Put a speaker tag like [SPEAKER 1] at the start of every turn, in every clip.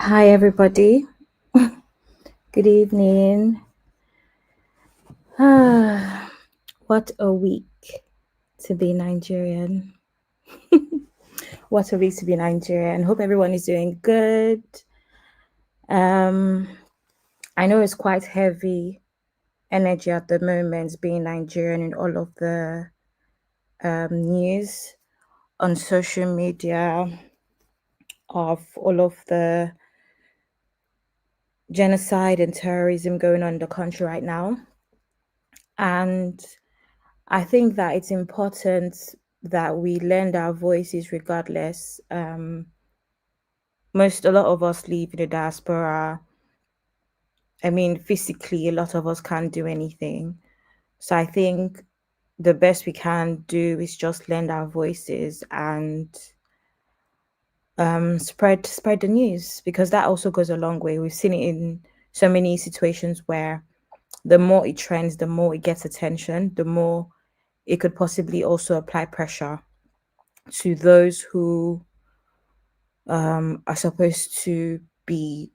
[SPEAKER 1] Hi, everybody. Good evening. What a week to be Nigerian. What a week to be Nigerian. Hope everyone is doing good. Um, I know it's quite heavy energy at the moment being Nigerian in all of the news on social media of all of the genocide and terrorism going on in the country right now. And I think that it's important that we lend our voices regardless. A lot of us live in the diaspora. I mean, physically, a lot of us can't do anything. So I think the best we can do is just lend our voices and spread the news, because that also goes a long way. We've seen it in so many situations where the more it trends, the more it gets attention, the more it could possibly also apply pressure to those who are supposed to be,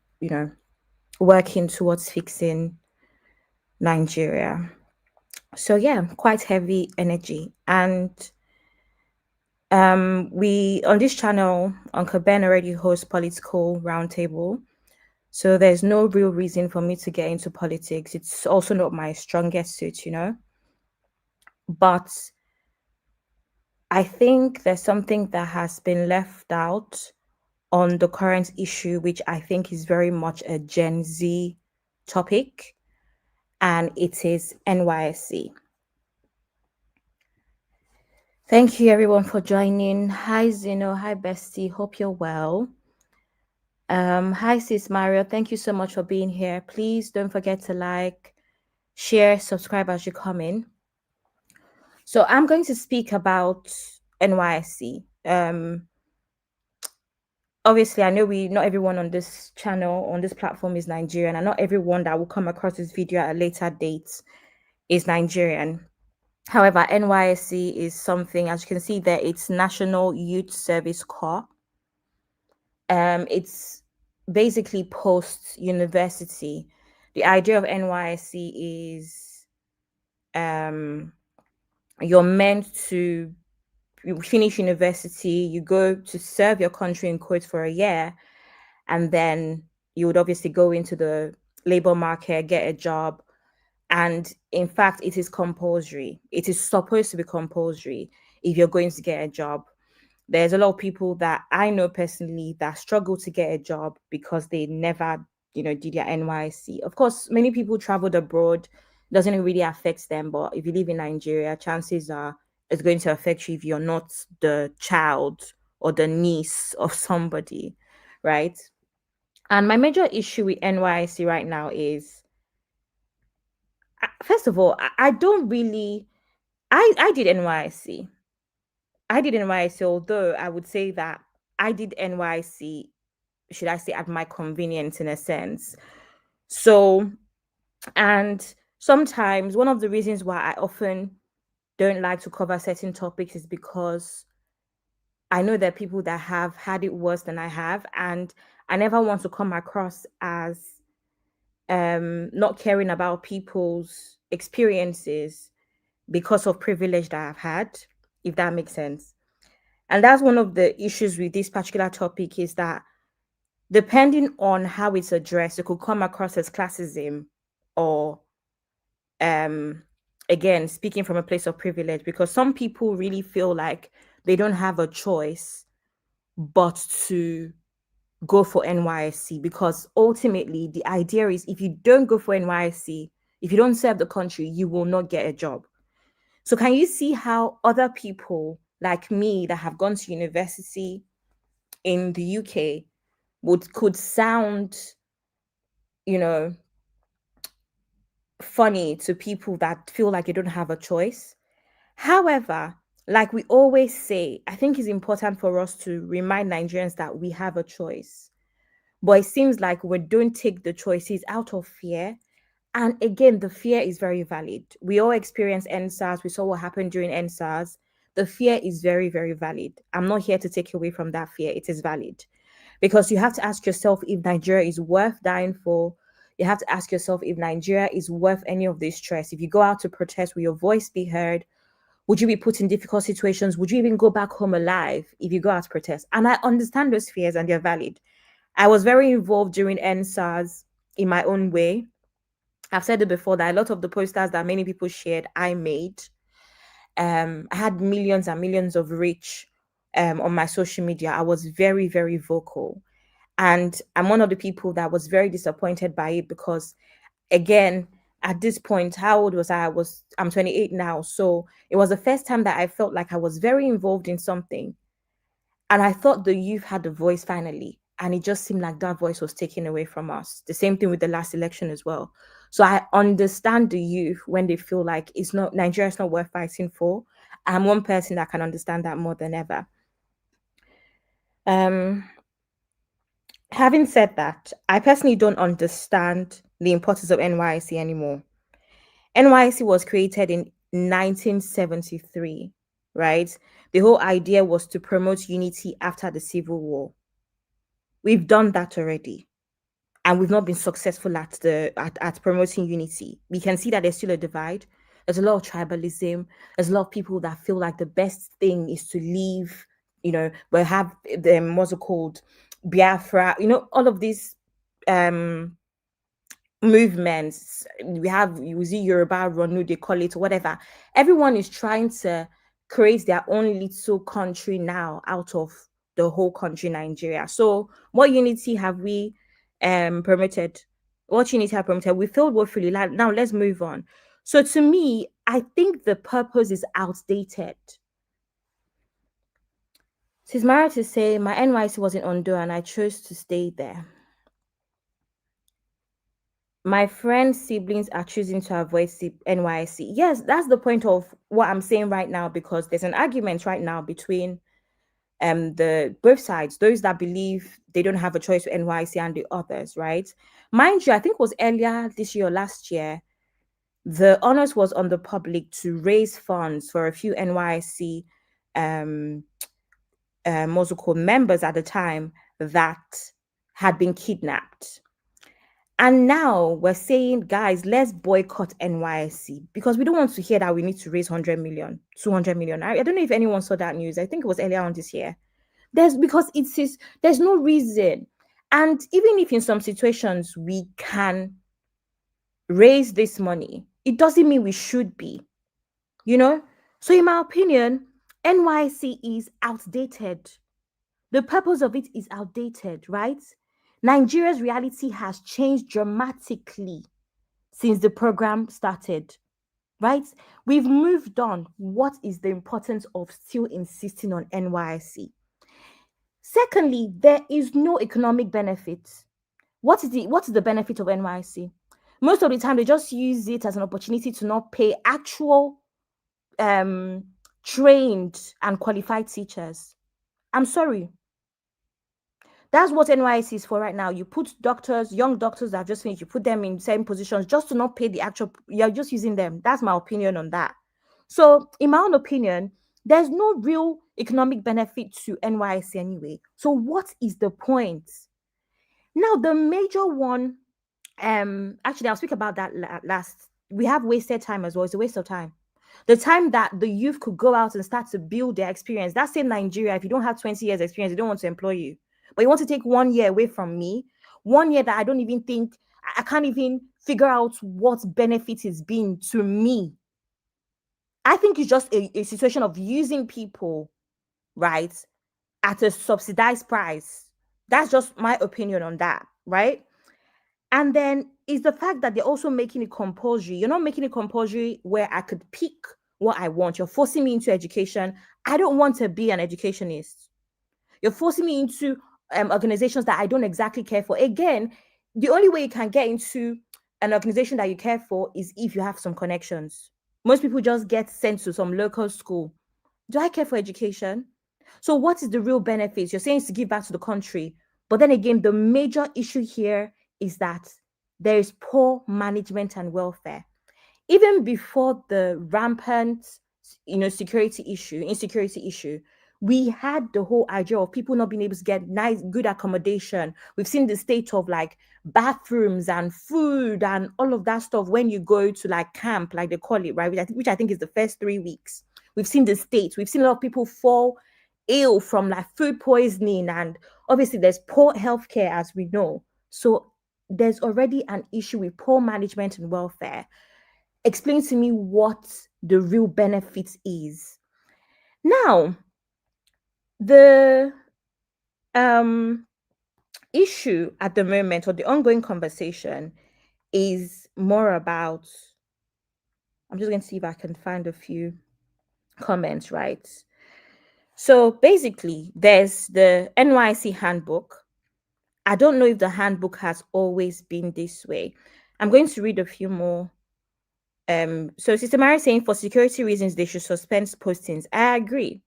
[SPEAKER 1] working towards fixing Nigeria. So yeah, quite heavy energy. And we on this channel, Uncle Ben already hosts political roundtable. So there's no real reason for me to get into politics. It's also not my strongest suit. But I think there's something that has been left out on the current issue, which I think is very much a Gen Z topic, and it is NYSC. Thank you everyone for joining. Hi Zeno, hi Bestie, hope you're well. Hi Sis Mario, thank you so much for being here. Please don't forget to like, share, subscribe as you come in. So I'm going to speak about NYSC. Obviously, I know not everyone on this channel, on this platform is Nigerian, and not everyone that will come across this video at a later date is Nigerian. However, NYSC is something, as you can see there, it's National Youth Service Corps. It's basically post-university. The idea of NYSC is you're meant to you finish university, you go to serve your country in quotes for a year, and then you would obviously go into the labor market, get a job. And in fact, it is compulsory. It is supposed to be compulsory if you're going to get a job. There's a lot of people that I know personally that struggle to get a job because they never, did their NYC. Of course, many people traveled abroad. Doesn't really affect them. But if you live in Nigeria, chances are it's going to affect you if you're not the child or the niece of somebody, right? And my major issue with NYC right now is, first of all, I don't really. I did NYC. I did NYC, although I would say that I did NYC, should I say, at my convenience in a sense. So, and sometimes one of the reasons why I often don't like to cover certain topics is because I know there are people that have had it worse than I have, and I never want to come across as not caring about people's experiences because of privilege that I've had, if that makes sense. And that's one of the issues with this particular topic, is that depending on how it's addressed, it could come across as classism or um again speaking from a place of privilege, because some people really feel like they don't have a choice but to go for NYSC, because ultimately the idea is if you don't go for NYSC, if you don't serve the country, you will not get a job. So can you see how other people like me that have gone to university in the UK could sound, you know, funny to people that feel like you don't have a choice? However, like we always say, I think it's important for us to remind Nigerians that we have a choice. But it seems like we don't take the choices out of fear. And again, the fear is very valid. We all experience NSAS. We saw what happened during NSAS. The fear is very, very valid. I'm not here to take away from that fear. It is valid. because you have to ask yourself if Nigeria is worth dying for. You have to ask yourself if Nigeria is worth any of this stress. If you go out to protest, will your voice be heard? Would you be put in difficult situations? Would you even go back home alive if you go out to protest? And I understand those fears and they're valid. I was very involved during NSAS in my own way. I've said it before that a lot of the posters that many people shared, I made. I had millions and millions of reach on my social media. I was very, very vocal. And I'm one of the people that was very disappointed by it because, again, at this point, how old was I? I'm 28 now. So it was the first time that I felt like I was very involved in something. And I thought the youth had a voice finally. And it just seemed like that voice was taken away from us. The same thing with the last election as well. So I understand the youth when they feel like it's not Nigeria's not worth fighting for. I'm one person that can understand that more than ever. Um, Having said that, I personally don't understand the importance of NYC anymore. NYC was created in 1973, right? The whole idea was to promote unity after the Civil War. We've done that already. And we've not been successful at promoting unity. We can see that there's still a divide. There's a lot of tribalism. There's a lot of people that feel like the best thing is to leave, we have them, what's it called, Biafra, all of these um movements. We see Yoruba Ronu, they call it, whatever. Everyone is trying to create their own little country now out of the whole country, Nigeria. So what unity have we promoted? What unity have promoted? We failed woefully. Like, now let's move on. So to me, I think the purpose is outdated. Sis Mara to say my NYC was in Ondo and I chose to stay there. My friend's siblings are choosing to avoid NYC. Yes, that's the point of what I'm saying right now, because there's an argument right now between the both sides, those that believe they don't have a choice with NYC and the others, right? Mind you, I think it was earlier this year or last year, the onus was on the public to raise funds for a few NYC what's it called, members at the time that had been kidnapped. And now we're saying, guys, let's boycott NYSC because we don't want to hear that we need to raise 100 million, 200 million. I don't know if anyone saw that news. I think it was earlier on this year. There's no reason. And even if in some situations we can raise this money, it doesn't mean we should be, So in my opinion, NYC is outdated. The purpose of it is outdated, right? Nigeria's reality has changed dramatically since the program started, right? We've moved on. What is the importance of still insisting on NYC? Secondly, there is no economic benefit. What is the benefit of NYC? Most of the time, they just use it as an opportunity to not pay actual trained and qualified teachers. I'm sorry. That's what NYC is for right now. You put doctors, young doctors that have just finished, you put them in same positions just to not pay the actual, you're just using them. That's my opinion on that. So, in my own opinion, there's no real economic benefit to NYC anyway. So, what is the point? Now, the major one, actually, I'll speak about that last. We have wasted time as well. It's a waste of time. The time that the youth could go out and start to build their experience. That's in Nigeria. If you don't have 20 years experience, they don't want to employ you. But you want to take 1 year away from me, 1 year that I don't even think, I can't even figure out what benefit it's been to me. I think it's just a situation of using people, right, at a subsidized price. That's just my opinion on that, right? And then is the fact that they're also making it compulsory. You're not making it compulsory where I could pick what I want. You're forcing me into education. I don't want to be an educationist. You're forcing me into organizations that I don't exactly care for. Again, the only way you can get into an organization that you care for is if you have some connections. Most people just get sent to some local school. Do I care for education? So what is the real benefits? You're saying it's to give back to the country. But then again, the major issue here is that there is poor management and welfare. Even before the rampant, insecurity issue, We had the whole idea of people not being able to get nice, good accommodation. We've seen the state of like bathrooms and food and all of that stuff when you go to like camp, like they call it, right? Which I think is the first 3 weeks. We've seen the state. We've seen a lot of people fall ill from like food poisoning, and obviously there's poor healthcare, as we know. So there's already an issue with poor management and welfare. Explain to me what the real benefit is. Now, the um issue at the moment, or the ongoing conversation, is more about, I'm just going to see if I can find a few comments, right? So basically, there's the NYC handbook. I don't know if the handbook has always been this way. I'm going to read a few more. So Sister Mary saying for security reasons they should suspend postings. I agree.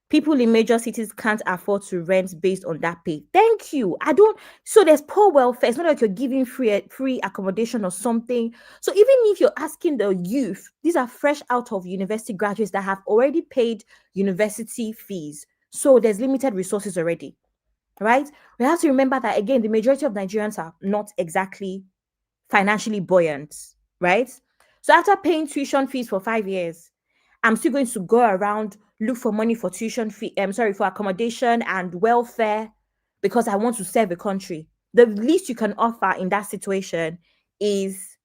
[SPEAKER 1] People in major cities can't afford to rent based on that pay. Thank you. I don't. So there's poor welfare. It's not like you're giving free accommodation or something. So even if you're asking the youth, these are fresh out of university graduates that have already paid university fees. So there's limited resources already, right? We have to remember that again, the majority of Nigerians are not exactly financially buoyant, right? So after paying tuition fees for 5 years, I'm still going to go around look for money for tuition fee. I'm sorry, for accommodation and welfare because I want to serve a country. The least you can offer in that situation is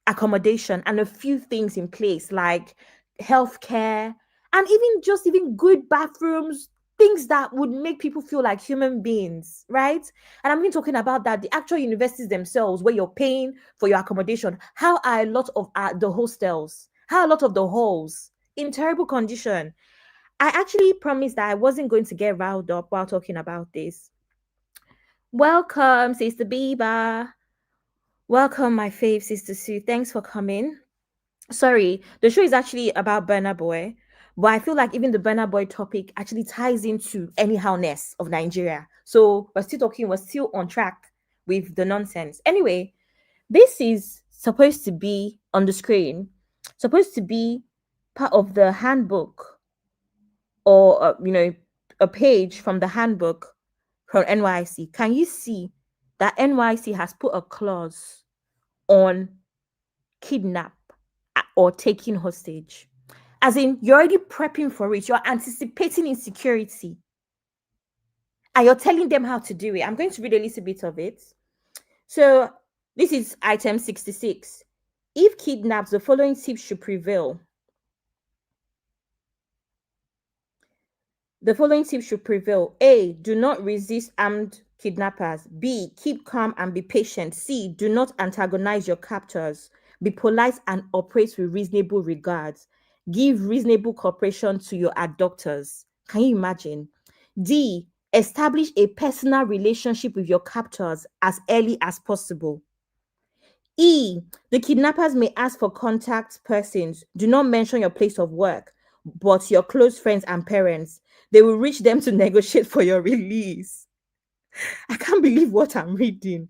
[SPEAKER 1] accommodation and a few things in place like healthcare and even good bathrooms, things that would make people feel like human beings, right? And I'm even talking about that the actual universities themselves, where you're paying for your accommodation. How are a lot of the hostels? How are a lot of the halls in terrible condition? I actually promised that I wasn't going to get riled up while talking about this. Welcome, Sister Bieber. Welcome, my fave Sister Sue. Thanks for coming. Sorry, the show is actually about Burna Boy, but I feel like even the Burna Boy topic actually ties into anyhowness of Nigeria. So we're still on track with the nonsense. Anyway, this is supposed to be on the screen, supposed to be part of the handbook, or a page from the handbook from NYC. Can you see that NYC has put a clause on kidnap or taking hostage? As in, you're already prepping for it, you're anticipating insecurity, and you're telling them how to do it. I'm going to read a little bit of it. So, this is item 66. If kidnaps, the following tips should prevail. The following tips should prevail. A. Do not resist armed kidnappers. B. Keep calm and be patient. C. Do not antagonize your captors. Be polite and operate with reasonable regards. Give reasonable cooperation to your abductors. Can you imagine? D. Establish a personal relationship with your captors as early as possible. E. The kidnappers may ask for contact persons. Do not mention your place of work, but your close friends and parents. They will reach them to negotiate for your release. I can't believe what I'm reading.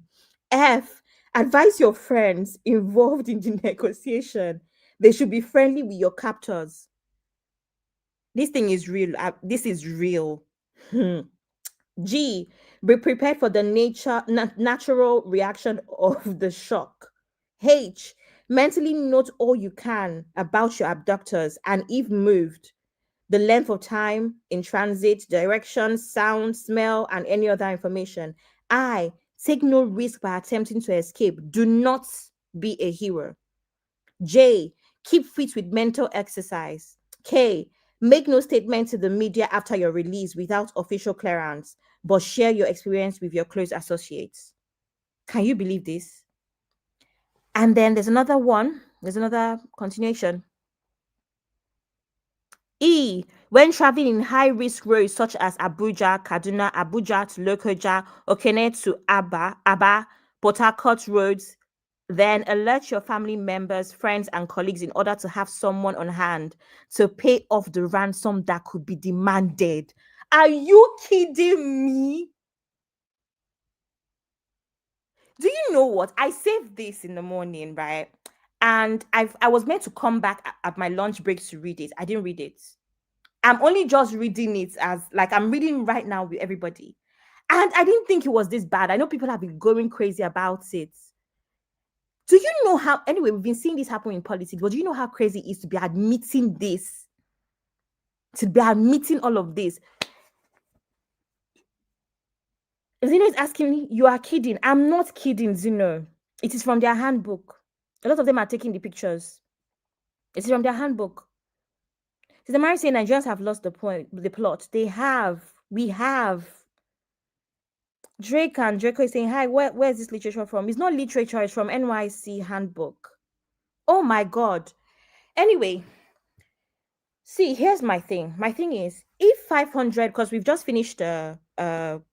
[SPEAKER 1] F. Advise your friends involved in the negotiation. They should be friendly with your captors. This thing is real. This is real. Hmm. G. Be prepared for the natural reaction of the shock. H. Mentally note all you can about your abductors and, if moved, the length of time in transit, direction, sound, smell, and any other information. I. Take no risk by attempting to escape. Do not be a hero. J. Keep fit with mental exercise. K. Make no statement to the media after your release without official clearance, but share your experience with your close associates. Can you believe this? And then there's another one. There's another continuation. E. When traveling in high-risk roads such as Abuja, Kaduna, Abuja to Lokoja, Okene to Aba, Port Harcourt roads, then alert your family members, friends, and colleagues in order to have someone on hand to pay off the ransom that could be demanded. Are you kidding me? Do you know what? I saved this in the morning, right? And I was meant to come back at my lunch break to read it. I didn't read it. I'm only just reading it as like I'm reading right now with everybody. And I didn't think it was this bad. I know people have been going crazy about it. Do you know how, anyway, we've been seeing this happen in politics, but do you know how crazy it is to be admitting this? To be admitting all of this? Zeno is asking me, you are kidding. I'm not kidding, Zeno. It is from their handbook. A lot of them are taking the pictures. It is from their handbook. Sister Mary saying Nigerians have lost the plot. They have. We have. Drake and Draco is saying, hi, where's this literature from? It's not literature, it's from NYC handbook. Oh my God. Anyway, see, here's my thing. My thing is, if 500, because we've just finished an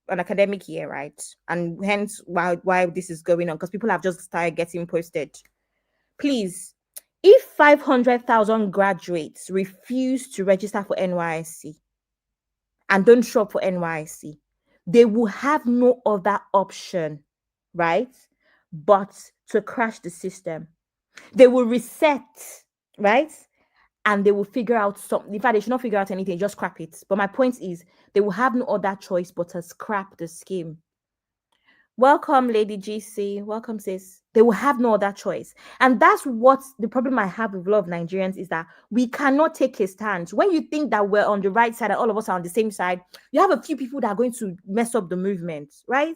[SPEAKER 1] academic year, right? And hence why this is going on, because people have just started getting posted. Please, if 500,000 graduates refuse to register for NYC and don't show up for NYC, they will have no other option, right? But to crash the system. They will reset, right? And they will figure out something. In fact, they should not figure out anything, just scrap it. But my point is, they will have no other choice but to scrap the scheme. Welcome, Lady GC. Welcome, sis. They will have no other choice. And that's what the problem I have with a lot of Nigerians is that we cannot take a stand. When you think that we're on the right side and all of us are on the same side, you have a few people that are going to mess up the movement, right?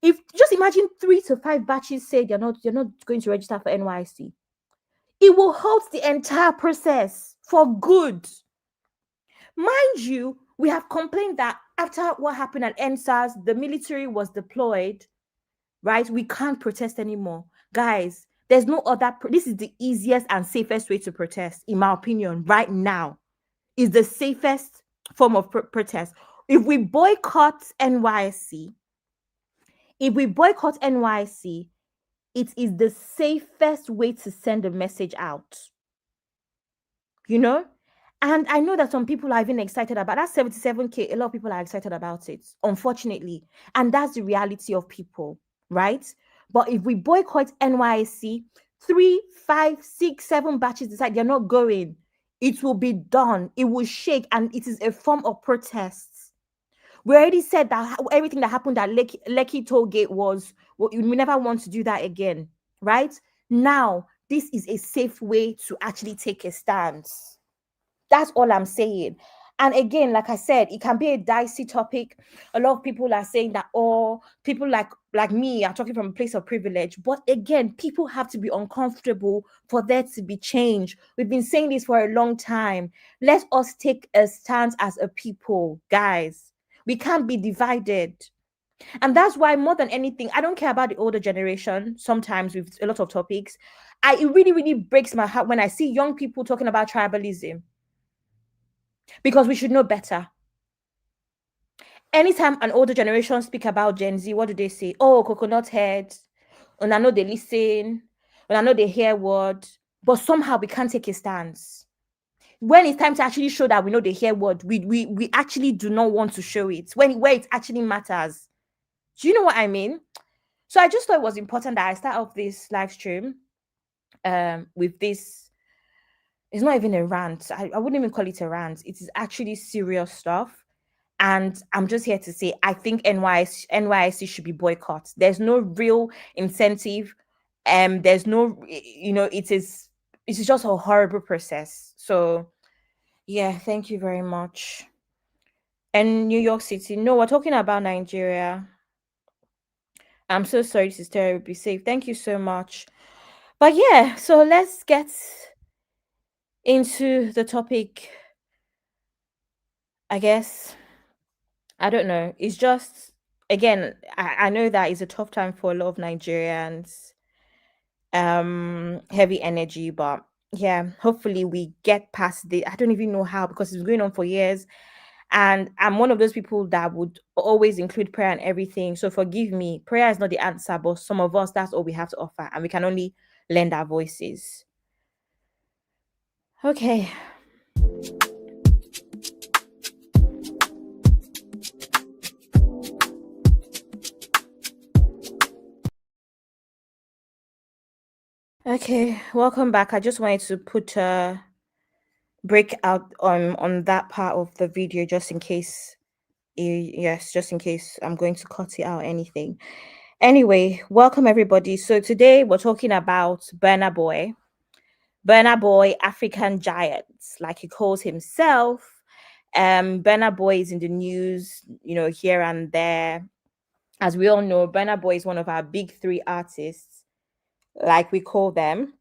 [SPEAKER 1] If just imagine 3 to 5 batches say you're not going to register for NYC, it will halt the entire process for good. Mind you, we have complained that after what happened at NSAS, the military was deployed, right? We can't protest anymore. Guys, there's no other, this is the easiest and safest way to protest, in my opinion, right now. Is the safest form of protest. If we boycott NYC, it is the safest way to send a message out. You know? And I know that some people are even excited about that 77K. A lot of people are excited about it, unfortunately. And that's the reality of people, right? But if we boycott NYC, 3, 5, 6, 7 batches decide they're not going, it will be done. It will shake, and it is a form of protest. We already said that everything that happened at Lekki Toll Gate was, well, we never want to do that again, right? Now, this is a safe way to actually take a stance. That's all I'm saying. And again, like I said, it can be a dicey topic. A lot of people are saying that, oh, people like me are talking from a place of privilege. But again, people have to be uncomfortable for there to be change. We've been saying this for a long time. Let us take a stance as a people, guys. We can't be divided. And that's why, more than anything, I don't care about the older generation sometimes with a lot of topics. It really, really breaks my heart when I see young people talking about tribalism. Because we should know better. Anytime an older generation speak about Gen Z, what do they say? Oh, coconut head. And I know they listen. And I know they hear word. But somehow we can't take a stance. When it's time to actually show that we know they hear word, we actually do not want to show it. Where it actually matters. Do you know what I mean? So I just thought it was important that I start off this live stream with this. It's not even a rant. I wouldn't even call it a rant. It is actually serious stuff. And I'm just here to say, I think NYC should be boycott. There's no real incentive. There's no, it's just a horrible process. So yeah, thank you very much. And New York City. No, we're talking about Nigeria. I'm so sorry, sister. Be safe. Thank you so much. But yeah, so let's get into the topic, I guess. I don't know. It's just, again, I know that it's a tough time for a lot of Nigerians. Heavy energy, but yeah, hopefully we get past the, I don't even know how, because it's going on for years. And I'm one of those people that would always include prayer and everything. So forgive me. Prayer is not the answer, but some of us, that's all we have to offer. And we can only lend our voices. Okay. Okay, welcome back. I just wanted to put break out on that part of the video just in case. Yes, just in case I'm going to cut it out or anything. Anyway, welcome everybody. So today we're talking about Burna Boy. Burna Boy, African giants, like he calls himself. Burna Boy is in the news, here and there. As we all know, Burna Boy is one of our big three artists, like we call them.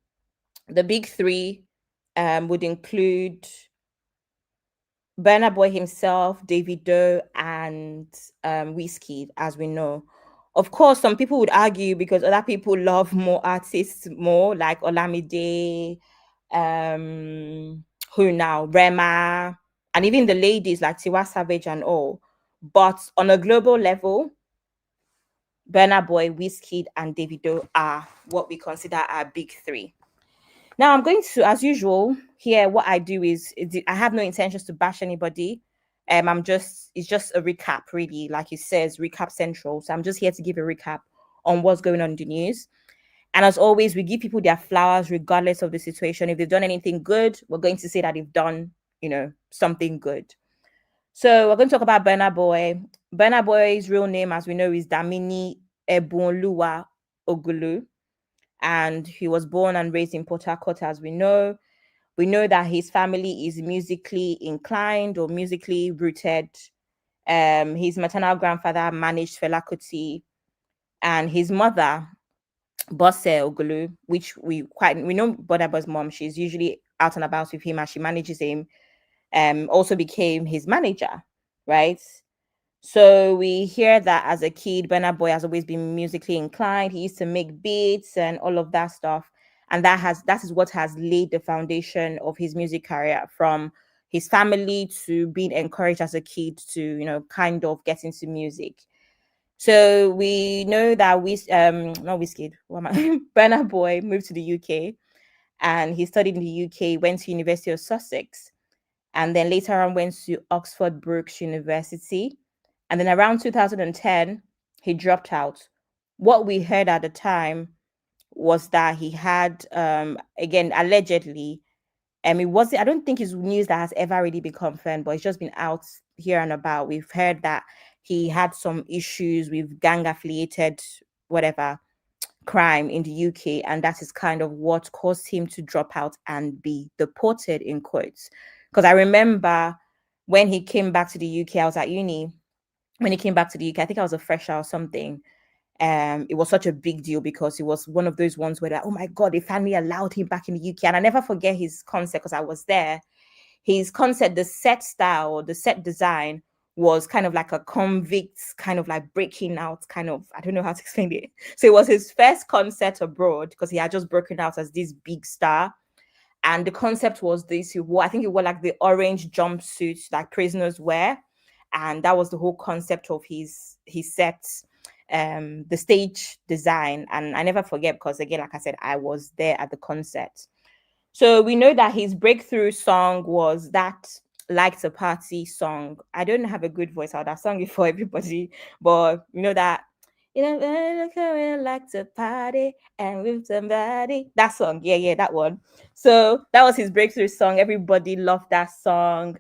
[SPEAKER 1] The big three would include Burna Boy himself, Davido, and Whiskey, as we know. Of course, some people would argue because other people love more artists more, like Olamide, who now Rema, and even the ladies like Tiwa Savage and all. But on a global level, Burna Boy, Whiskey, and Davido are what we consider our big three. Now I'm going to, as usual, here what I do is I have no intentions to bash anybody. It's just a recap, really, like it says, recap central. So I'm just here to give a recap on what's going on in the news. And as always, we give people their flowers regardless of the situation. If they've done anything good, we're going to say that they've done, something good. So we're going to talk about Burna Boy. Burna Boy's real name, as we know, is Damini Ebunluwa Ogulu, and he was born and raised in Port Harcourt, as we know. We know that his family is musically inclined or musically rooted. His maternal grandfather managed Fela Kuti, and his mother, Bosse Ogulu, which we know Burna Boy's mom. She's usually out and about with him as she manages him. Also became his manager, right? So we hear that as a kid, Burna Boy has always been musically inclined. He used to make beats and all of that stuff. And that is what has laid the foundation of his music career, from his family to being encouraged as a kid to, kind of get into music. So we know that we not Whiskey, what am I? Burna Boy moved to the UK and he studied in the UK, went to University of Sussex, and then later on went to Oxford Brookes University. And then around 2010, he dropped out. What we heard at the time was that he had, again, allegedly, it wasn't, I don't think it's news that has ever really been confirmed, but it's just been out here and about. We've heard that he had some issues with gang affiliated, whatever, crime in the UK, and that is kind of what caused him to drop out and be deported, in quotes. Because I remember when he came back to the UK, I was at uni. When he came back to the UK, I think I was a fresher or something. It was such a big deal because it was one of those ones where, like, oh my god, they finally allowed him back in the UK. And I never forget his concert because I was there. His concert, the set style, the set design was kind of like a convict, kind of like breaking out, kind of, I don't know how to explain it. So it was his first concert abroad because he had just broken out as this big star. And the concept was this, I think it was like the orange jumpsuit like prisoners wear. And that was the whole concept of his set, the stage design. And I never forget because, again, like I said, I was there at the concert. So we know that his breakthrough song was that Like to Party song. I don't have a good voice. I would have sung it for everybody, but you know that, like to party and with somebody. That song, yeah, that one. So that was his breakthrough song. Everybody loved that song.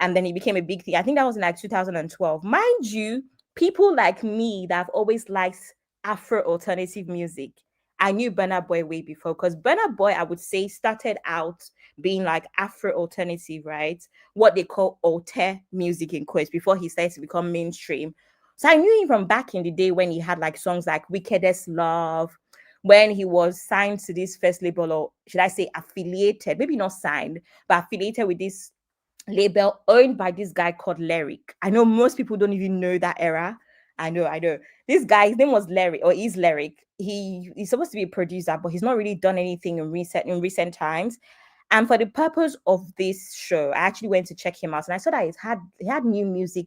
[SPEAKER 1] And then he became a big thing. I think that was in like 2012. Mind you, people like me that have always liked Afro alternative music, I knew Burna Boy way before, because Burna Boy, I would say, started out being like Afro alternative, right? What they call alter music in quotes, before he started to become mainstream. So I knew him from back in the day when he had like songs like Wickedest Love, when he was signed to this first label, or should I say affiliated, maybe not signed, but affiliated with this label owned by this guy called Lyric. I know most people don't even know that era. I know. This guy, his name was Lyric, or is Lyric. He's supposed to be a producer, but he's not really done anything in recent times. And for the purpose of this show, I actually went to check him out, and I saw that he had new music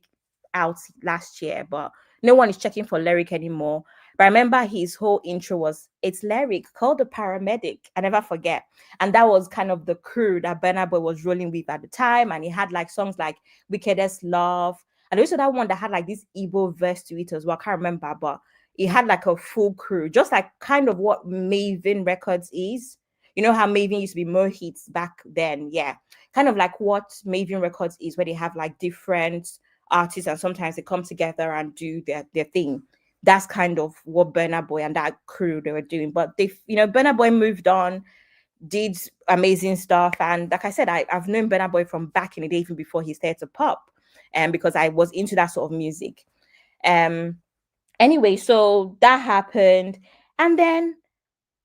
[SPEAKER 1] out last year, but no one is checking for Lyric anymore. But I remember his whole intro was, "It's Lyric, call the paramedic." I never forget. And that was kind of the crew that Burna Boy was rolling with at the time. And he had like songs like Wickedest Love. And also that one that had like this Igbo verse to it as well. I can't remember, but it had like a full crew, just like kind of what Maven Records is. You know how Maven used to be more hits back then? Yeah. Kind of like what Maven Records is, where they have like different artists and sometimes they come together and do their thing. That's kind of what Burna Boy and that crew they were doing. But Burna Boy moved on, did amazing stuff. And like I said, I've known Burna Boy from back in the day, even before he started to pop. And because I was into that sort of music. Um anyway, so that happened. And then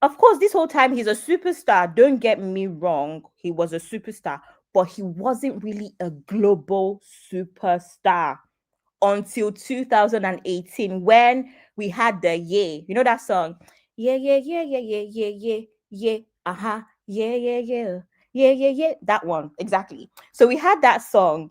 [SPEAKER 1] of course, this whole time he's a superstar. Don't get me wrong, he was a superstar, but he wasn't really a global superstar until 2018 when we had the Yeah. You know that song? Yeah, yeah, yeah, yeah, yeah, yeah, yeah, yeah. Uh-huh. Yeah, yeah, yeah. Yeah, yeah, yeah. That one. Exactly. So we had that song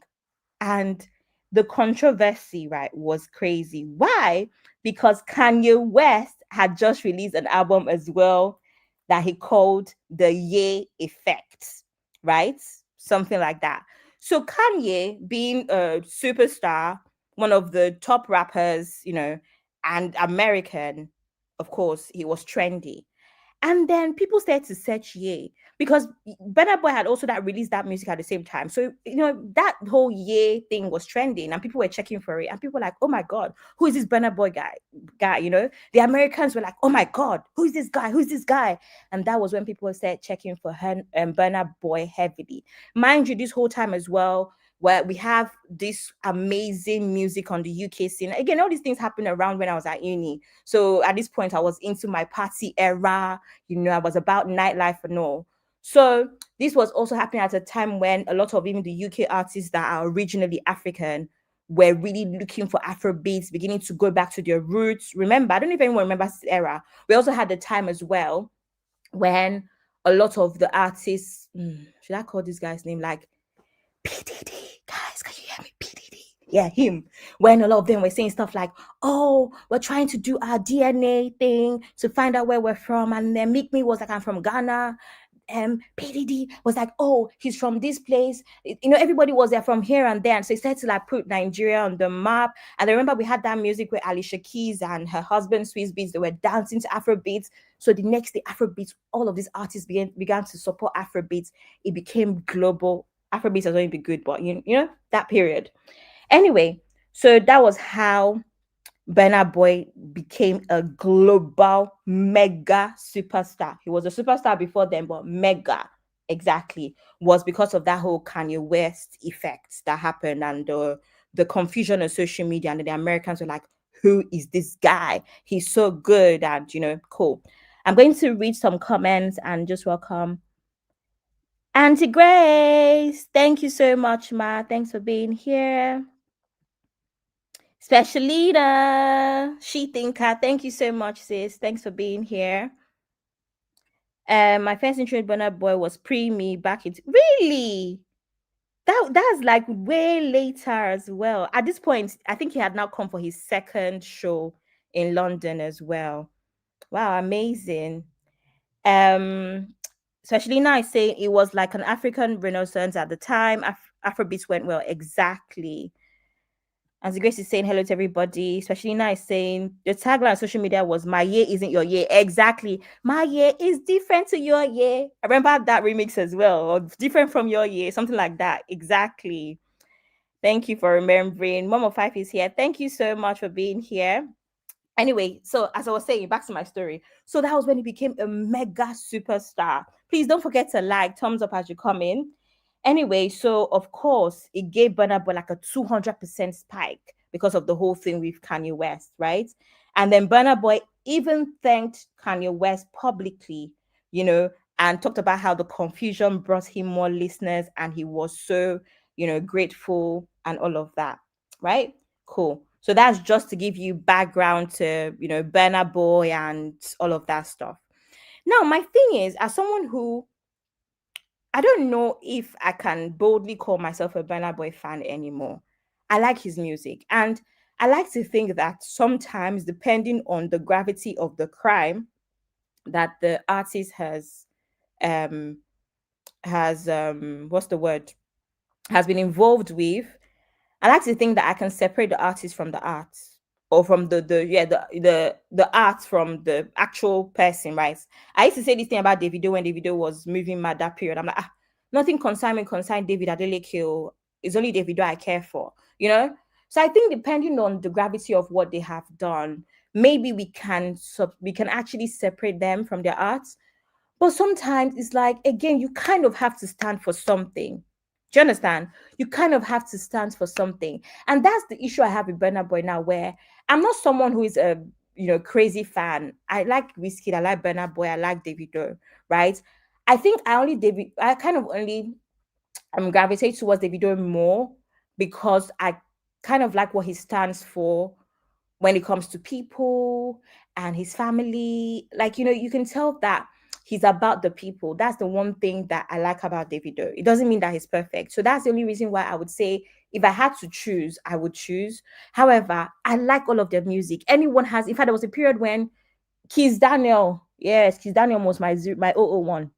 [SPEAKER 1] and the controversy, right, was crazy. Why? Because Kanye West had just released an album as well that he called the Ye Effect, right? Something like that. So Kanye, being a superstar, one of the top rappers, and American, of course, he was trendy. And then people started to search Ye because Burna Boy had also that released that music at the same time. So, that whole Ye thing was trending and people were checking for it. And people were like, oh my God, who is this Burna Boy guy? The Americans were like, oh my God, who is this guy? Who's this guy? And that was when people started checking for her Burna Boy heavily. Mind you, this whole time as well, where we have this amazing music on the UK scene. Again, all these things happened around when I was at uni. So at this point, I was into my party era. I was about nightlife and all. So this was also happening at a time when a lot of even the UK artists that are originally African were really looking for Afro beats, beginning to go back to their roots. Remember, I don't know if anyone remembers this era. We also had the time as well when a lot of the artists, should I call this guy's name, like PDD, guys, can you hear me? PDD. Yeah, him. When a lot of them were saying stuff like, oh, we're trying to do our DNA thing to find out where we're from. And then Meek Me was like, I'm from Ghana. PDD was like, oh, he's from this place. Everybody was there from here and there. And so he started to like put Nigeria on the map. And I remember we had that music with Alicia Keys and her husband, Swiss Beats, they were dancing to Afro beats. So the next day, Afro beats, all of these artists began to support Afro beats. It became global. Afrobeats has only been good, but that period. Anyway, so that was how Burna Boy became a global mega superstar. He was a superstar before then, but mega exactly was because of that whole Kanye West effect that happened and the confusion on social media. And the Americans were like, who is this guy? He's so good and cool. I'm going to read some comments and just welcome Auntie Grace. Thank you so much, Ma. Thanks for being here. Specialita, She Thinker. Thank you so much, sis. Thanks for being here. My first intro with Burna Boy was pre-me back in really. That's like way later as well. At this point, I think he had now come for his second show in London as well. Wow, amazing. Especially now saying it was like an African renaissance at the time. Afrobeats went well, exactly. And the Grace is saying hello to everybody. Especially now saying the tagline on social media was "My year isn't your year." Exactly, my year is different to your year. I remember that remix as well, or different from your year, something like that. Exactly. Thank you for remembering. Mom of Five is here. Thank you so much for being here. Anyway, so as I was saying, back to my story. So that was when he became a mega superstar. Please don't forget to like, thumbs up as you come in. Anyway, so of course, it gave Burna Boy like a 200% spike because of the whole thing with Kanye West, right? And then Burna Boy even thanked Kanye West publicly, and talked about how the confusion brought him more listeners and he was so, grateful and all of that, right? Cool. So that's just to give you background to, Burna Boy and all of that stuff. Now, my thing is, as someone who I don't know if I can boldly call myself a Burna Boy fan anymore. I like his music. And I like to think that sometimes, depending on the gravity of the crime that the artist um has what's the word has been involved with, I like to think that I can separate the artist from the art. or from the art from the actual person, right? I used to say this thing about Davido when Davido was moving mad that period. I'm like, nothing concern David Adeleke. Oh. It's only Davido I care for, you know. So I think depending on the gravity of what they have done, maybe we can actually separate them from their art. But sometimes it's like, again, you kind of have to stand for something. Do you understand? You kind of have to stand for something. And that's the issue I have with Burna Boy now, where I'm not someone who is a crazy fan. I like Whiskey, I like Burna Boy, I like Davido, right? I think I kind of only gravitate towards Davido more because I kind of like what he stands for when it comes to people and his family. Like, you can tell that he's about the people. That's the one thing that I like about Davido. It doesn't mean that he's perfect. So that's the only reason why I would say if I had to choose, I would choose. However, I like all of their music. Anyone has, in fact, there was a period when Kiss Daniel, yes, Kiss Daniel was my 001.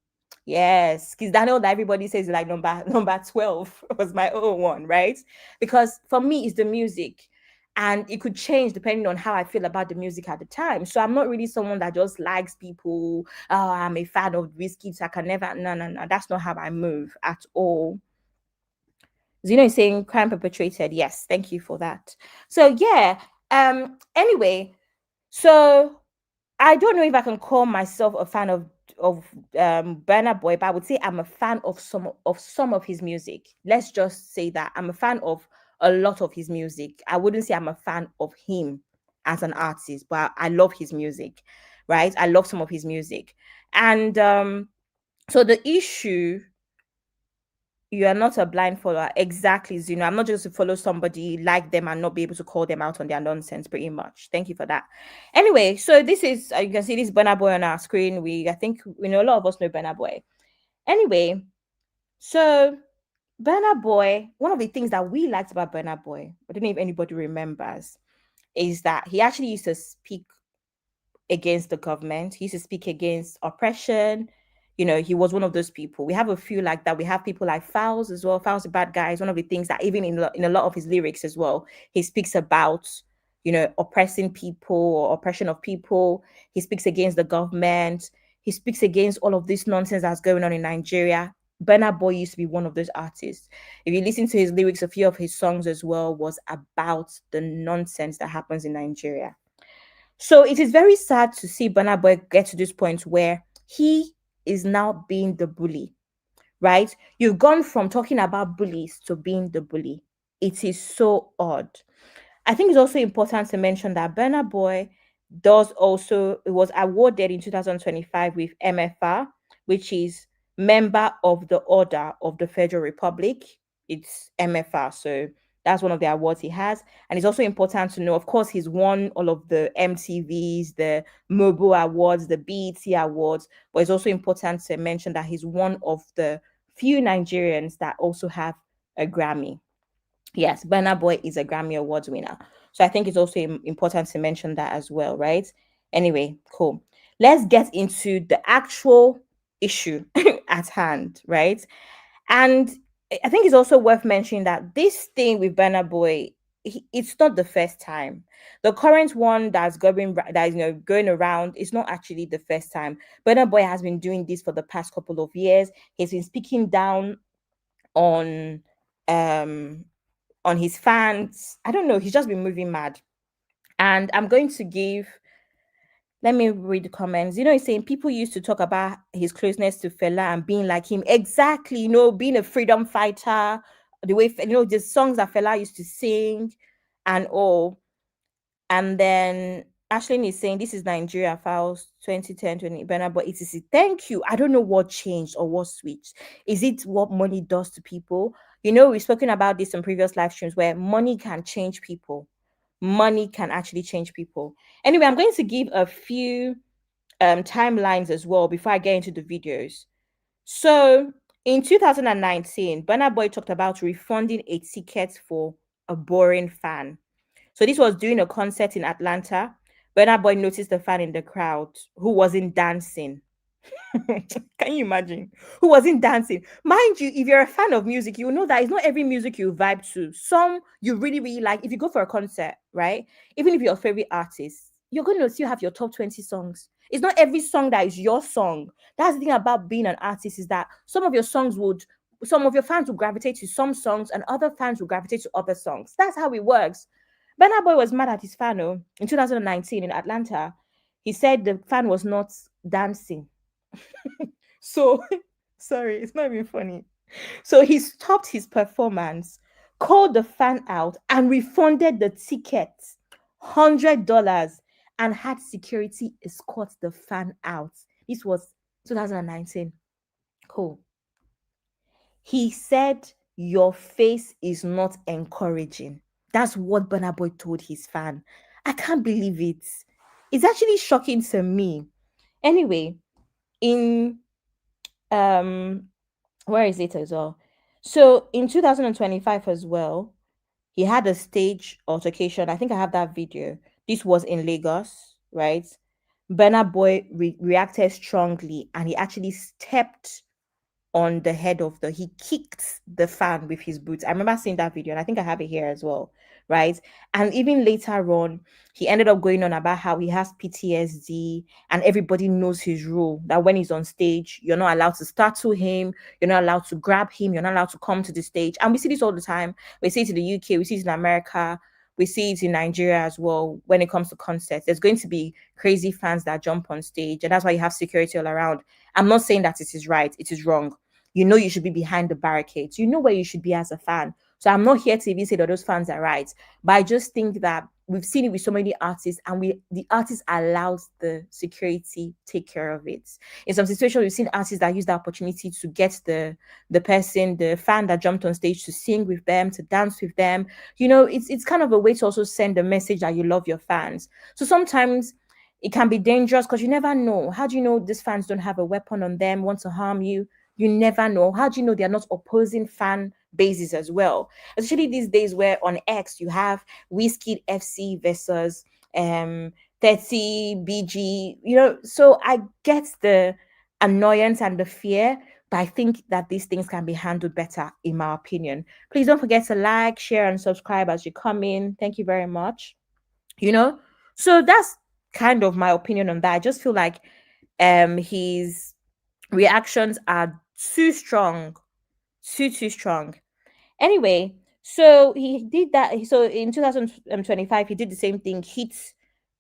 [SPEAKER 1] Yes, Kiss Daniel that everybody says is like number 12 was my 001, right? Because for me, it's the music. And it could change depending on how I feel about the music at the time. So I'm not really someone that just likes people. Oh, I'm a fan of whiskey, so I can never. No, no, no. That's not how I move at all. Zeno is saying crime perpetrated. Yes, thank you for that. So yeah. Anyway, so I don't know if I can call myself a fan of Burna Boy, but I would say I'm a fan of some of his music. Let's just say that I'm a fan of a lot of his music. I wouldn't say I'm a fan of him as an artist, but I love his music, right? I love some of his music. And so the issue, you are not a blind follower. Exactly, Zeno. I'm not just to follow somebody, like them, and not be able to call them out on their nonsense, pretty much. Thank you for that. Anyway, so this is, you can see this Burna Boy on our screen. I think we know, a lot of us know Burna Boy. Anyway, so Burna Boy, one of the things that we liked about Burna Boy, I don't know if anybody remembers, is that he actually used to speak against the government. He used to speak against oppression. He was one of those people. We have a few like that. We have people like Fowles as well. Fowles, the bad guy, is one of the things that even in a lot of his lyrics as well, he speaks about, oppressing people or oppression of people. He speaks against the government. He speaks against all of this nonsense that's going on in Nigeria. Burna Boy used to be one of those artists. If you listen to his lyrics, a few of his songs as well was about the nonsense that happens in Nigeria. So it is very sad to see Burna Boy get to this point where he is now being the bully, right? You've gone from talking about bullies to being the bully. It is so odd. I think it's also important to mention that Burna Boy it was awarded in 2025 with MFR, which is Member of the Order of the Federal Republic. It's MFR. So that's one of the awards he has. And it's also important to know, of course, he's won all of the MTVs, the Mobile Awards, the BET Awards, but it's also important to mention that he's one of the few Nigerians that also have a Grammy. Yes, Burna Boy is a Grammy Awards winner. So I think it's also important to mention that as well, right? Anyway, cool. Let's get into the actual issue at hand, right? And I think it's also worth mentioning that this thing with Burna Boy, it's not the first time. The current one going around is not actually the first time. Burna Boy has been doing this for the past couple of years. He's been speaking down on um on his fans. I don't know. He's just been moving mad. And I'm going to let me read the comments. He's saying people used to talk about his closeness to Fela and being like him. Exactly. Being a freedom fighter, the way, the songs that Fela used to sing and all. And then Ashlyn is saying this is Nigeria Files 2010 20 Burna, but it is thank you. I don't know what changed or what switched. Is it what money does to people? We've spoken about this in previous live streams where money can change people. Money can actually change people. Anyway, I'm going to give a few timelines as well before I get into the videos. So in 2019, Burna Boy talked about refunding a ticket for a boring fan. So this was during a concert in Atlanta. Burna Boy noticed a fan in the crowd who wasn't dancing. Can you imagine? Who wasn't dancing? Mind you, if you're a fan of music, you know that it's not every music you vibe to. Some you really, really like. If you go for a concert, right? Even if you're a favorite artist, you're going to still have your top 20 songs. It's not every song that is your song. That's the thing about being an artist, is that some of your fans will gravitate to some songs and other fans will gravitate to other songs. That's how it works. Burna Boy was mad at his fan in 2019 in Atlanta. He said the fan was not dancing. So, sorry, it's not even funny. So he stopped his performance, called the fan out, and refunded the ticket, $100, and had security escort the fan out. This was 2019. Cool. He said, "Your face is not encouraging." That's what Burna Boy told his fan. I can't believe it. It's actually shocking to me. Anyway, in um where is it as well? So in 2025 as well, he had a stage altercation. I think I have that video. This was in Lagos, right? Burna Boy reacted strongly and he actually stepped on the head of he kicked the fan with his boots. I remember seeing that video and I think I have it here as well, right? And even later on, he ended up going on about how he has PTSD and everybody knows his rule, that when he's on stage, you're not allowed to startle him, you're not allowed to grab him, you're not allowed to come to the stage. And we see this all the time. We see it in the UK, we see it in America, we see it in Nigeria as well. When it comes to concerts, there's going to be crazy fans that jump on stage, and that's why you have security all around. I'm not saying that it is right, it is wrong. You know you should be behind the barricades. You know where you should be as a fan. So I'm not here to even say that those fans are right, but I just think that we've seen it with so many artists, and the artist allows the security take care of it. In some situations, we've seen artists that use the opportunity to get the fan that jumped on stage to sing with them, to dance with them. You know, it's kind of a way to also send a message that you love your fans. So sometimes it can be dangerous because you never know. How do you know these fans don't have a weapon on them, want to harm you? You never know. How do you know they're not opposing fan bases as well? Especially these days where on X you have Whiskey FC versus 30 BG, you know. So I get the annoyance and the fear, but I think that these things can be handled better, in my opinion. Please don't forget to like, share, and subscribe as you come in. Thank you very much. You know, so that's kind of my opinion on that. I just feel like his reactions are too strong, too strong. Anyway, so he did that. So in 2025, he did the same thing, hit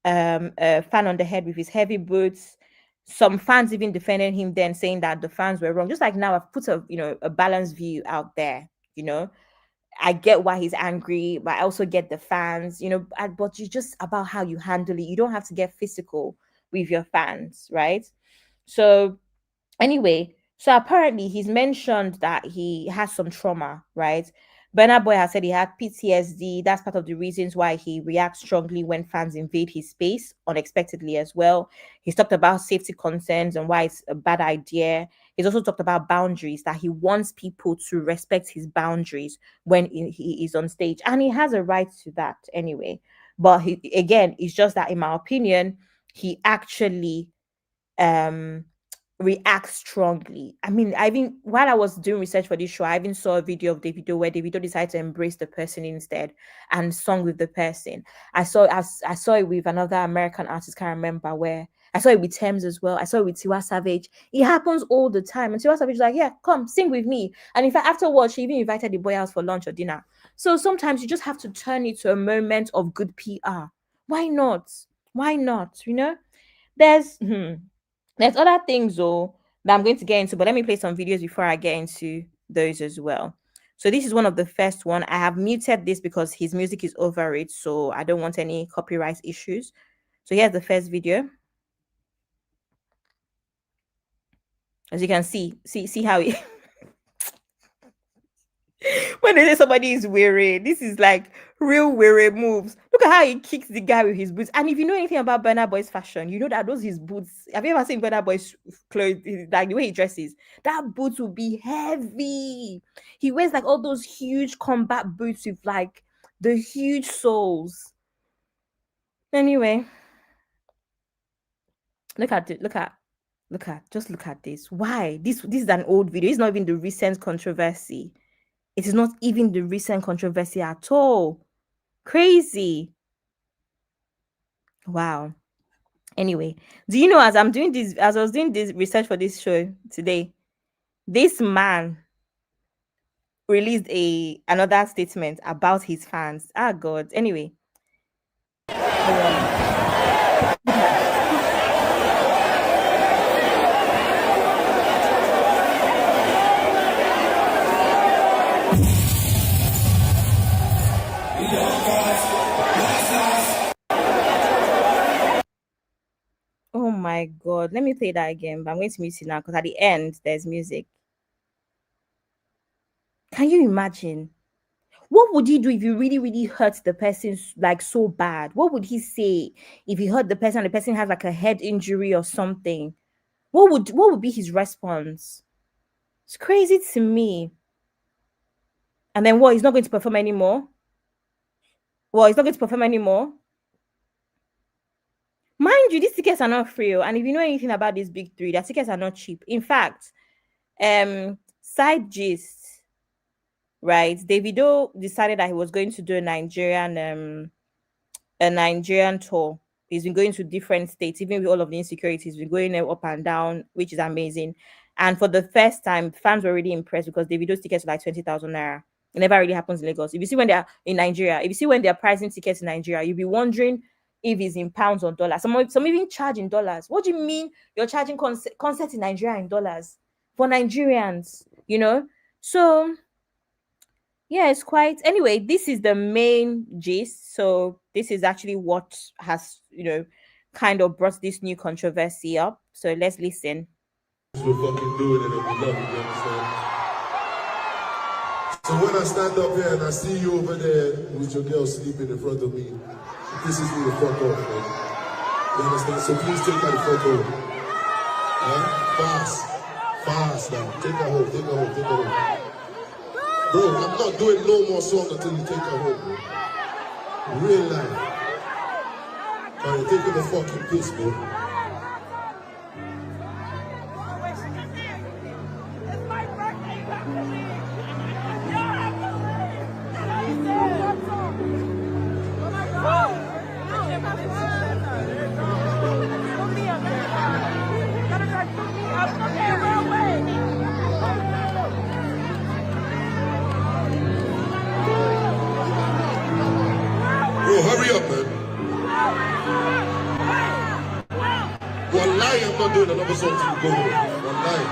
[SPEAKER 1] a fan on the head with his heavy boots. Some fans even defended him then, saying that the fans were wrong. Just like now, I've put a balanced view out there. You know, I get why he's angry, but I also get the fans. You know, but it's just about how you handle it. You don't have to get physical with your fans, right? So anyway, so apparently he's mentioned that he has some trauma, right? Burna Boy has said he had PTSD. That's part of the reasons why he reacts strongly when fans invade his space unexpectedly as well. He's talked about safety concerns and why it's a bad idea. He's also talked about boundaries, that he wants people to respect his boundaries when he is on stage. And he has a right to that anyway. But again, it's just that, in my opinion, he actually um react strongly. I mean, I even while I was doing research for this show, I even saw a video of Davido where Davido decided to embrace the person instead and sung with the person. I saw it with another American artist, can't remember where. I saw it with Thames as well. I saw it with Tiwa Savage. It happens all the time. And Tiwa Savage is like, yeah, come sing with me. And in fact, afterwards, she even invited the boy out for lunch or dinner. So sometimes you just have to turn it to a moment of good PR. Why not? Why not? You know, there's there's other things though that I'm going to get into, but let me play some videos before I get into those as well. So this is one of the first one. I have muted this because his music is over it, so I don't want any copyright issues. So here's the first video. As you can see how it when they say somebody is weary, this is like real weary moves. Look at how he kicks the guy with his boots. And if you know anything about Burna Boy's fashion, you know that those his boots. Have you ever seen Burna Boy's clothes? Like the way he dresses, that boots will be heavy. He wears like all those huge combat boots with like the huge soles. Anyway, look at it. Look at Just look at this. Why? This is an old video. It's not even the recent controversy. It is not even the recent controversy at all. Crazy. Wow. Anyway, do you know, as I was doing this research for this show today, this man released a another statement about his fans. Ah God. Anyway. Oh my God. Let me play that again, but I'm going to mute it now because at the end there's music. Can you imagine? What would he do if you really, really hurt the person like so bad? What would he say if he hurt the person and the person has like a head injury or something? What would be his response? It's crazy to me. And then what? He's not going to perform anymore? Well, he's not going to perform anymore. Mind you, these tickets are not free. And if you know anything about these big three, their tickets are not cheap. In fact, side gist, right? Davido decided that he was going to do a Nigerian tour. He's been going to different states, even with all of the insecurities, he's been going up and down, which is amazing. And for the first time, fans were really impressed because Davido's tickets were like 20,000 naira. It never really happens in Lagos. If you see when they're in Nigeria, if you see when they're pricing tickets in Nigeria, you'll be wondering if it's in pounds or dollars. Some even charge in dollars. What do you mean you're charging concerts in Nigeria in dollars for Nigerians? You know? So yeah, it's quite. Anyway, this is the main gist. So this is actually what has, kind of brought this new controversy up. So let's listen.
[SPEAKER 2] We'll fucking do it and it'll be lovely, you understand? So when I stand up here and I see you over there with your girl sleeping in front of me, it pisses me the fuck off, man. You understand? So please take her the fuck home. Yeah? Fast now. Take her home, take her home, take her home. Bro, I'm not doing no more song until you take her home, bro. Real life. Alright, take her the fucking piss, bro. Bro, hurry up, man. Wallahi, I'm not doing another song till you go home. Wallahi.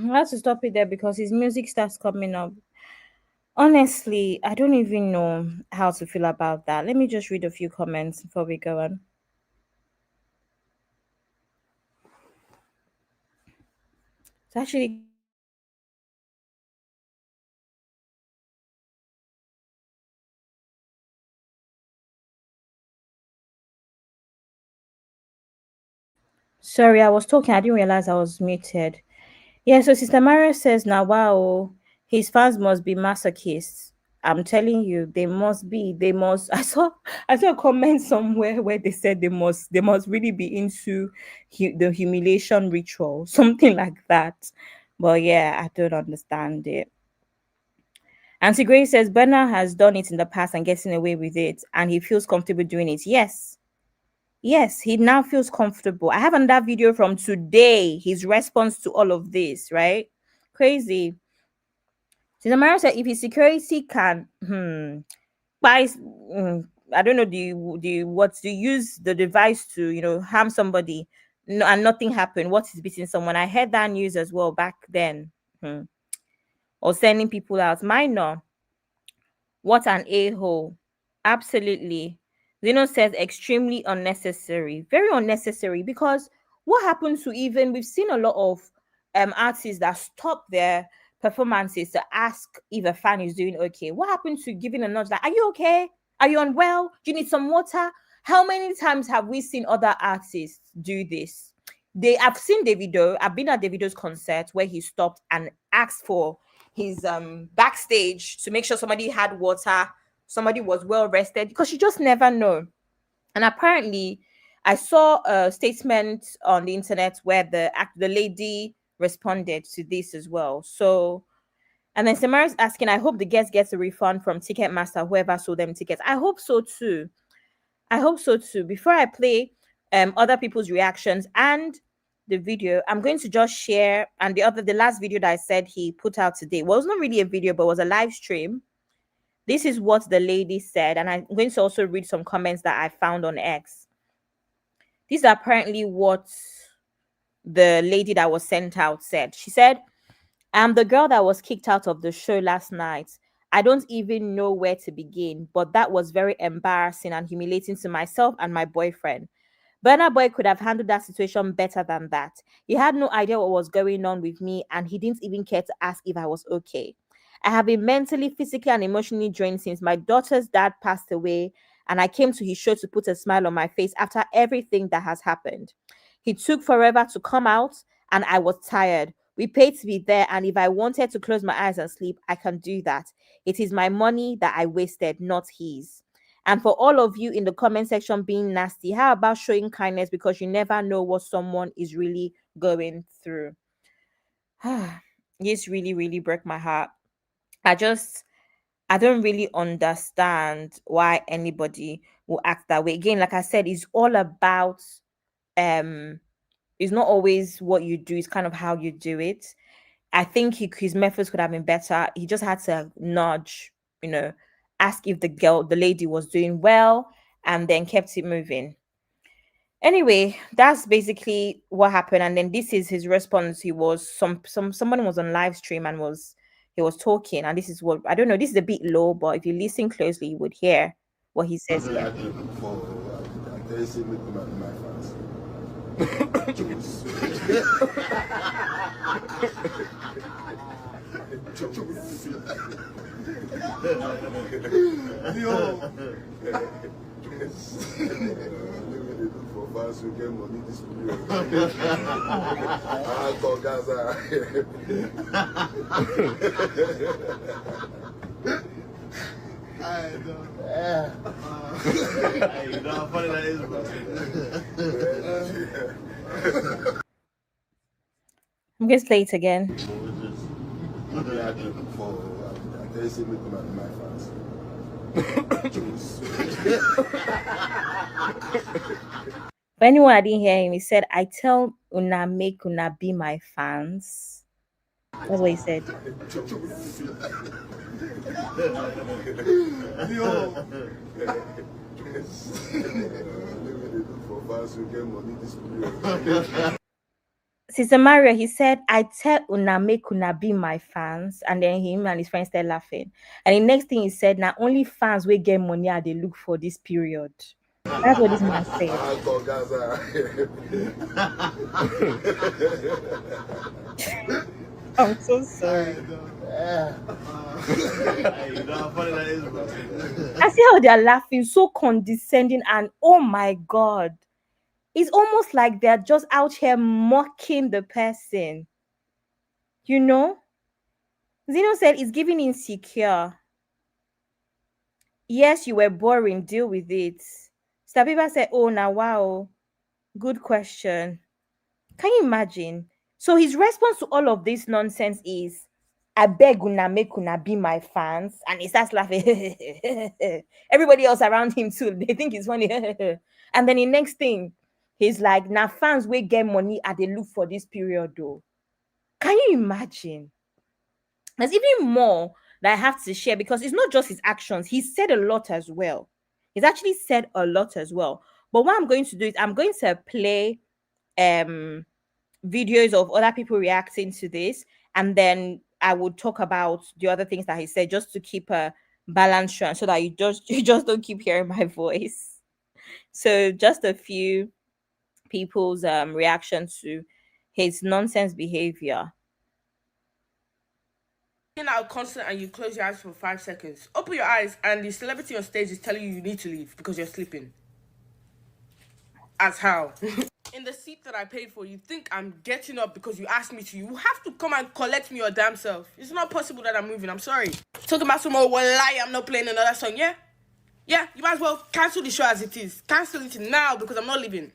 [SPEAKER 1] I have to stop it there because his music starts coming up. Honestly, I don't even know how to feel about that. Let me just read a few comments before we go on. It's actually sorry, I was talking. I didn't realize I was muted. Yeah, so Sister Maria says, now wow, His fans must be masochists. I'm telling you, they must be. They must. I saw a comment somewhere where they said they must really be into the humiliation ritual, something like that. But yeah, I don't understand it. Auntie Grace says Bernard has done it in the past and getting away with it, and he feels comfortable doing it. Yes, yes, he now feels comfortable. I have another video from today. His response to all of this, right? Crazy. Sister Mario said if his security can buy I don't know, do you use the device to, harm somebody, no, and nothing happened, what is beating someone? I heard that news as well back then. Or sending people out minor. What an a-hole. Absolutely. Zeno says extremely unnecessary. Very unnecessary, because what happened to, even we've seen a lot of artists that stop their performances to ask if a fan is doing okay. What happened to giving a nudge like, are you okay? Are you unwell? Do you need some water? How many times have we seen other artists do this? I've seen Davido. I've been at Davido's concert where he stopped and asked for his backstage to make sure somebody had water, somebody was well rested, because you just never know. And apparently I saw a statement on the internet where the lady responded to this as well. So, and then Samara's asking, I hope the guest gets a refund from Ticketmaster, whoever sold them tickets. I hope so too. I hope so too. Before I play other people's reactions and the video, I'm going to just share, and the last video that I said he put out today, well, it was not really a video, but was a live stream. This is what the lady said, and I'm going to also read some comments that I found on X. These are apparently what the lady that was sent out said. She said, I'm the girl that was kicked out of the show last night. I don't even know where to begin, but that was very embarrassing and humiliating to myself and my boyfriend. Burna Boy could have handled that situation better than that. He had no idea what was going on with me, and he didn't even care to ask if I was okay. I have been mentally, physically, and emotionally drained since my daughter's dad passed away, and I came to his show to put a smile on my face after everything that has happened. He took forever to come out, and I was tired. We paid to be there, and if I wanted to close my eyes and sleep, I can do that. It is my money that I wasted, not his. And for all of you in the comment section being nasty, how about showing kindness, because you never know what someone is really going through? This really, really broke my heart. I don't really understand why anybody will act that way. Again, like I said, it's all about um it's not always what you do, it's kind of how you do it. I think his methods could have been better. He just had to nudge, you know, ask if the lady was doing well, and then kept it moving. Anyway, that's basically what happened. And then this is his response. He was somebody was on live stream and he was talking, and this is what, I don't know. This is a bit low, but if you listen closely, you would hear what he says here.
[SPEAKER 2] You know how funny that is, bro.
[SPEAKER 1] I'm going to play it again. For anyone I didn't hear him, he said, I tell Una make Una be my fans. That's what he said. Sister Mario, he said, I tell Una make Una be my fans. And then him and his friends started laughing. And the next thing he said, now only fans will get money they look for this period. That's what this man said. I'm so sorry.
[SPEAKER 2] You know how funny that is, bro.
[SPEAKER 1] I see how they're laughing, so condescending, and oh my god. It's almost like they're just out here mocking the person. You know? Zeno said it's giving insecure. Yes, you were boring. Deal with it. Stabiba said, "Oh, now wow, good question." Can you imagine? So his response to all of this nonsense is, "I beg una make una be my fans," and he starts laughing. Everybody else around him too, they think it's funny. And then the next thing, he's like, "Now fans will get money at the look for this period though." Can you imagine? There's even more that I have to share because it's not just his actions. He said a lot as well. He's actually said a lot as well. But what I'm going to do is I'm going to play um videos of other people reacting to this, and then I would talk about the other things that he said just to keep a balance so that you just don't keep hearing my voice. So just a few people's reaction to his nonsense behavior.
[SPEAKER 3] In our concert and you close your eyes for 5 seconds. Open your eyes and the celebrity on stage is telling you need to leave because you're sleeping. As how? In the seat that I paid for, you think I'm getting up because you asked me to. You have to come and collect me your damn self. It's not possible that I'm moving. I'm sorry. Talking about some more lie, I'm not playing another song, yeah? Yeah, you might as well cancel the show as it is. Cancel it now because I'm not leaving.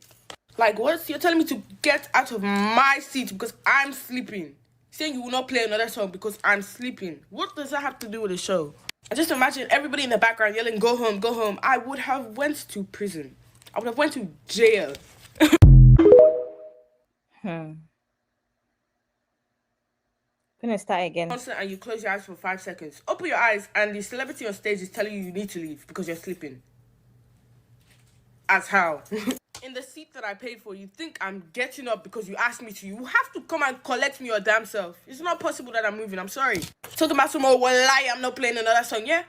[SPEAKER 3] Like, what? You're telling me to get out of my seat because I'm sleeping. Saying you will not play another song because I'm sleeping. What does that have to do with the show? I just imagine everybody in the background yelling, go home, go home. I would have went to prison. I would have went to jail.
[SPEAKER 1] Hmm. Gonna start again.
[SPEAKER 3] Concert and you close your eyes for 5 seconds. Open your eyes and the celebrity on stage is telling you need to leave because you're sleeping. As how? In the seat that I paid for, you think I'm getting up because you asked me to. You have to come and collect me your damn self. It's not possible that I'm moving. I'm sorry. Talking about some more lie, I'm not playing another song, yeah?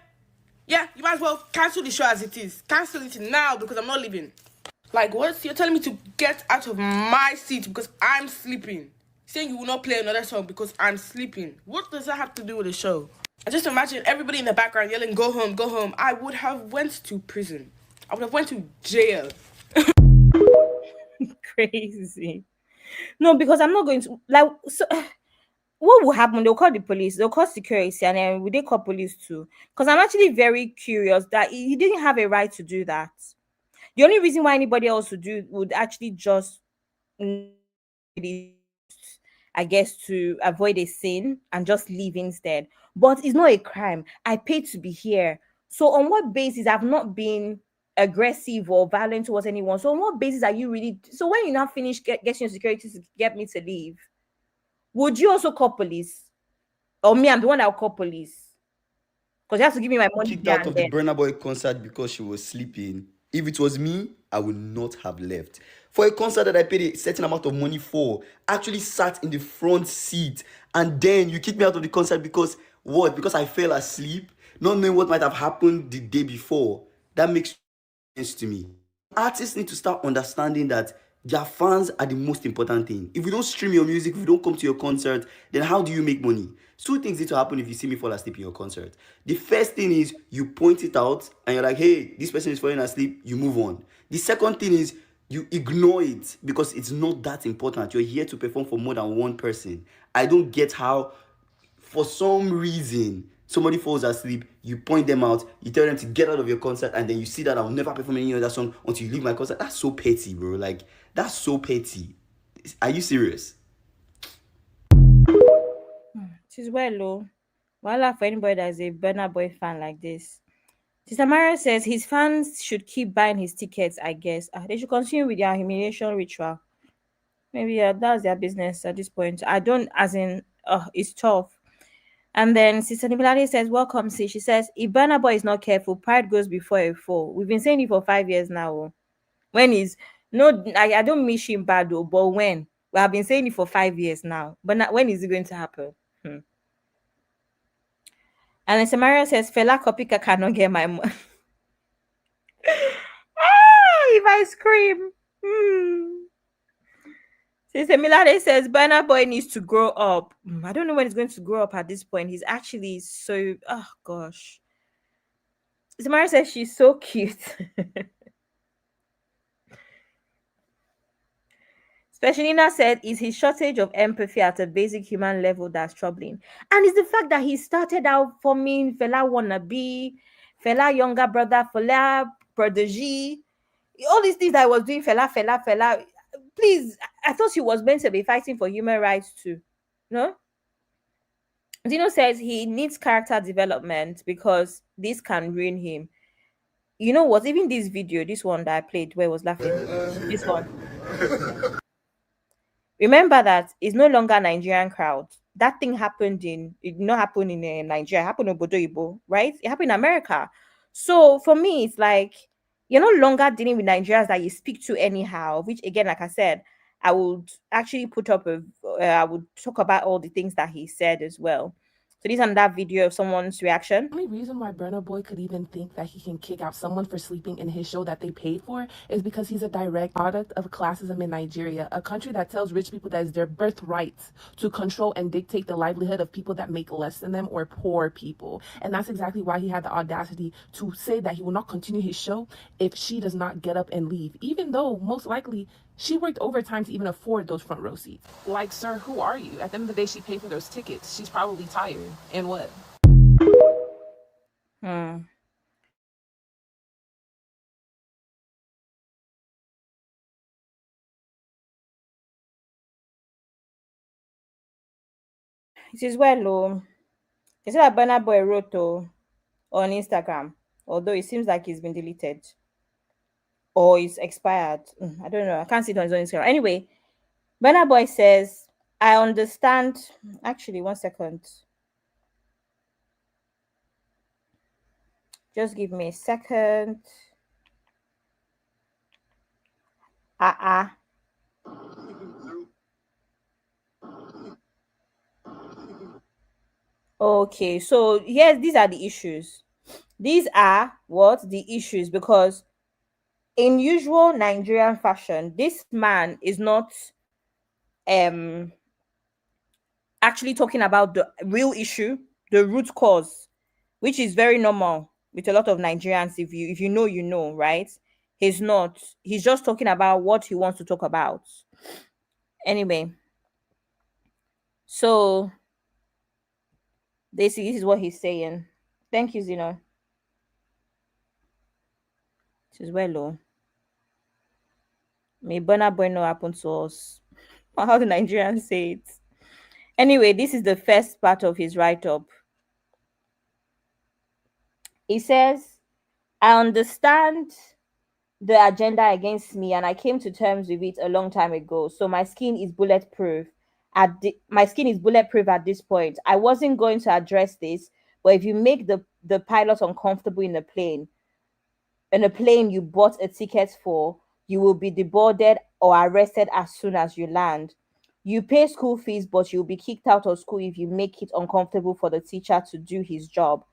[SPEAKER 3] Yeah, you might as well cancel the show as it is. Cancel it now because I'm not leaving. Like, what? You're telling me to get out of my seat because I'm sleeping. Saying you will not play another song because I'm sleeping. What does that have to do with the show? I just imagine everybody in the background yelling, go home, go home. I would have went to prison. I would have went to jail.
[SPEAKER 1] Crazy. No, because I'm not going to like so what will happen? They'll call the police, they'll call security, and then will they call police too? Because I'm actually very curious that he didn't have a right to do that. The only reason why anybody else would actually just I guess to avoid a sin and just leave instead. But it's not a crime. I paid to be here. So on what basis? I've not been aggressive or violent towards anyone. So on what basis are you really? So when you now finish getting your security to get me to leave, would you also call police? Or me, I'm the one that will call police because you have to give me my money
[SPEAKER 4] Kicked
[SPEAKER 1] there
[SPEAKER 4] out
[SPEAKER 1] and
[SPEAKER 4] of the
[SPEAKER 1] then.
[SPEAKER 4] Burna Boy concert because she was sleeping. If it was me, I would not have left. For a concert that I paid a certain amount of money for, actually sat in the front seat, and then you kicked me out of the concert because what? Because I fell asleep, not knowing what might have happened the day before. That makes sense to me. Artists need to start understanding that their fans are the most important thing. If you don't stream your music, if you don't come to your concert, then how do you make money? Two things need to happen if you see me fall asleep in your concert. The first thing is you point it out and you're like, hey, this person is falling asleep, you move on. The second thing is you ignore it because it's not that important. You're here to perform for more than one person. I don't get how for some reason somebody falls asleep, you point them out, you tell them to get out of your concert, and then you see that I'll never perform any other song until you leave my concert. That's so petty, bro. Like, that's so petty. Are you serious?
[SPEAKER 1] It is well low. Voila for anybody that is a Burna Boy fan like this. Sister Maria says his fans should keep buying his tickets, I guess. They should continue with their humiliation ritual. Maybe that's their business at this point. I don't, as in, it's tough. And then Sister Nibilade says, welcome, see. She says, if Burna Boy is not careful, pride goes before a fall. We've been saying it for 5 years now. Oh. When is, no, I don't miss him bad though, but when? We have been saying it for 5 years now. But now, when is it going to happen? And then Samaria says, Fela Kopika cannot get my money. If I scream. Sister Milade says Burna Boy needs to grow up. I don't know when he's going to grow up at this point. He's actually so oh gosh. Samara says she's so cute. Specialina said, "Is his shortage of empathy at a basic human level that's troubling. And it's the fact that he started out forming Fela wannabe, Fela younger brother, Fela protege, all these things that I was doing, Fela. Please, I thought he was meant to be fighting for human rights too. No? Dino says he needs character development because this can ruin him. You know what? Even this video, this one that I played where I was laughing, this one. Remember that it's no longer Nigerian crowd. That thing happened it did not happen in Nigeria, it happened in Obodo Ibo, right? It happened in America. So for me, it's like you're no longer dealing with Nigerians that you speak to anyhow, which again, like I said, I would actually put up I would talk about all the things that he said as well. So this is another video of someone's reaction.
[SPEAKER 5] The only reason why Burna Boy could even think that he can kick out someone for sleeping in his show that they paid for is because he's a direct product of classism in Nigeria, a country that tells rich people that it's their birthright to control and dictate the livelihood of people that make less than them or poor people. And that's exactly why he had the audacity to say that he will not continue his show if she does not get up and leave, even though most likely she worked overtime to even afford those front row seats. Like, sir, who are you? At the end of the day, she paid for those tickets. She's probably tired. And what?
[SPEAKER 1] Hmm. It is well, oh. It's that Burna Boy wrote on Instagram, although it seems like it's been deleted or it's expired. I don't know. I can't see it on his own Instagram. Anyway, Burna Boy says, I understand. Actually, 1 second. Just give me a second. Ah. Okay, so yes, these are the issues. These are what the issues because in usual Nigerian fashion, this man is not um actually talking about the real issue, the root cause, which is very normal with a lot of Nigerians. If you know, you know, right? He's not. He's just talking about what he wants to talk about. Anyway, so basically, this is what he's saying. Thank you, Zeno. This is well, low. May Burna Boy not happen to us. How the Nigerians say it. Anyway, this is the first part of his write up. He says, I understand the agenda against me and I came to terms with it a long time ago. So my skin is bulletproof. My skin is bulletproof at this point. I wasn't going to address this, but if you make the pilot uncomfortable in a plane you bought a ticket for, you will be deboarded or arrested as soon as you land. You pay school fees, but you'll be kicked out of school if you make it uncomfortable for the teacher to do his job.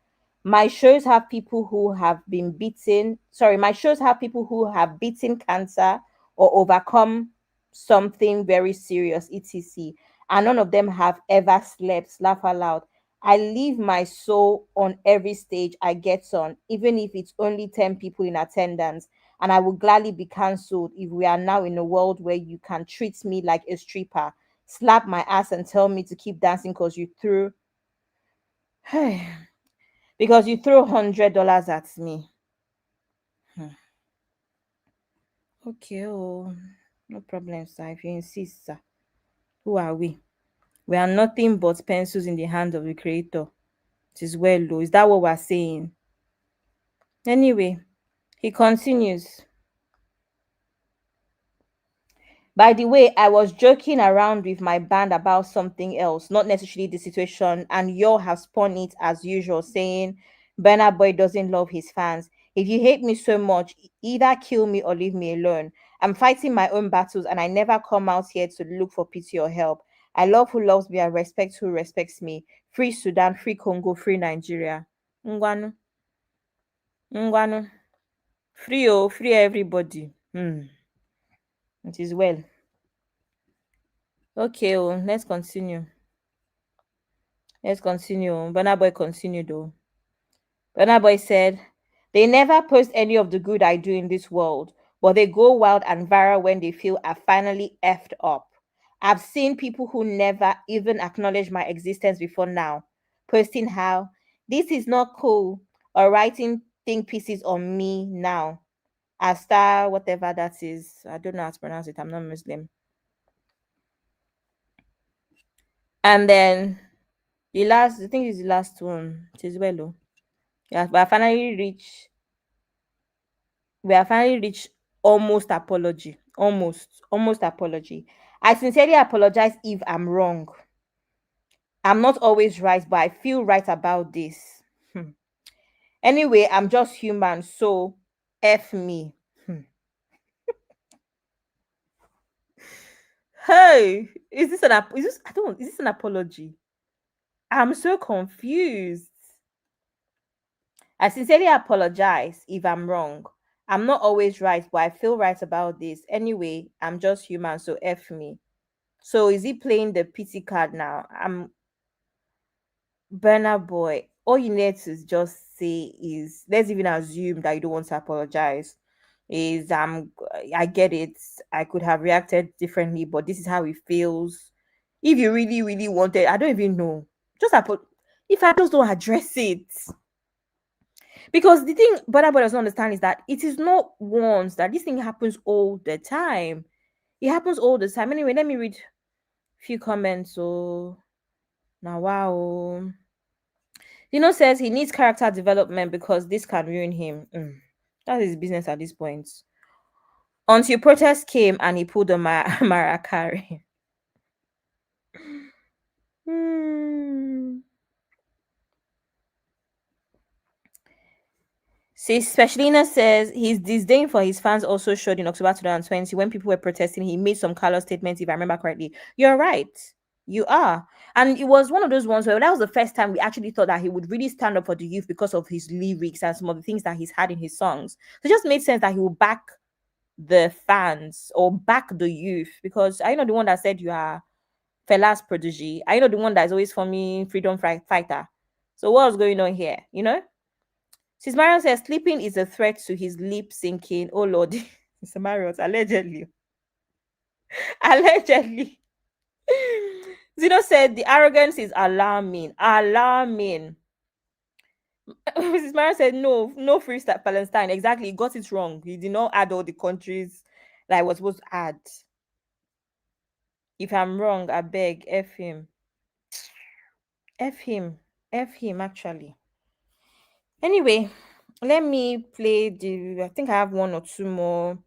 [SPEAKER 1] My shows have people who have been beaten. Sorry, my shows have people who have beaten cancer or overcome something very serious, etc. And none of them have ever slept. Laugh aloud. I leave my soul on every stage I get on, even if it's only 10 people in attendance. And I will gladly be cancelled if we are now in a world where you can treat me like a stripper, slap my ass and tell me to keep dancing because you threw $100 at me. Okay, oh, no problem, sir. If you insist, sir. Who are we? We are nothing but pencils in the hand of the creator. It is well, though. Is that what we're saying? Anyway, he continues. By the way, I was joking around with my band about something else, not necessarily the situation, and y'all have spun it as usual, saying Burna Boy doesn't love his fans. If you hate me so much, either kill me or leave me alone. I'm fighting my own battles, and I never come out here to look for pity or help. I love who loves me and respect who respects me. Free Sudan, free Congo, free Nigeria. Ngwanu, ngwanu. Free, oh, free everybody. It is well. Okay, oh, let's continue. Let's continue. Burna Boy continued though. Burna Boy said, they never post any of the good I do in this world. but they go wild and viral when they feel I finally effed up. I've seen people who never even acknowledged my existence before now posting how this is not cool or writing think pieces on me now. Asta, whatever that is. I don't know how to pronounce it. I'm not Muslim. And then the last, I think is the last one. It is well. Yeah, but I finally reached we have finally reached almost apology. Almost apology. I sincerely apologize if I'm wrong. I'm not always right, but I feel right about this. Hmm. Anyway, I'm just human, so F me. Hmm. Hey, is this I don't is this an apology? I'm so confused. I sincerely apologize if I'm wrong. I'm not always right, but I feel right about this. Anyway, I'm just human, so F me. So is he playing the pity card now? I'm Burna Boy. All you need to just say is let's even assume that you don't want to apologize. Is I get it. I could have reacted differently, but this is how it feels. If you really, really wanted, I don't even know. Just if I just don't address it. Because the thing Burna Boy doesn't understand is that it is not once that this thing happens all the time. It happens all the time. Anyway, let me read a few comments. So now wow. Says he needs character development because this can ruin him. That is business at this point. Until protest came and he pulled a Marakari. Hmm. See, Specialina says his disdain for his fans also showed in October 2020 when people were protesting. He made some callous statements, if I remember correctly. You're right. You are. And it was one of those ones where that was the first time we actually thought that he would really stand up for the youth because of his lyrics and some of the things that he's had in his songs. So it just made sense that he would back the fans or back the youth because are you not the one that said you are Fela's protege? Are you not the one that is always for me freedom fighter? So what was going on here? Sis Marion says sleeping is a threat to his lip syncing. Oh Lord, Sis Marion, allegedly. Allegedly. Zeno said the arrogance is alarming. Alarming. Mrs. Marion said no, no free Palestine. Exactly, he got it wrong. He did not add all the countries that I was supposed to add. If I'm wrong, I beg, F him. F him. F him, actually. Anyway, let me play I think I have one or two more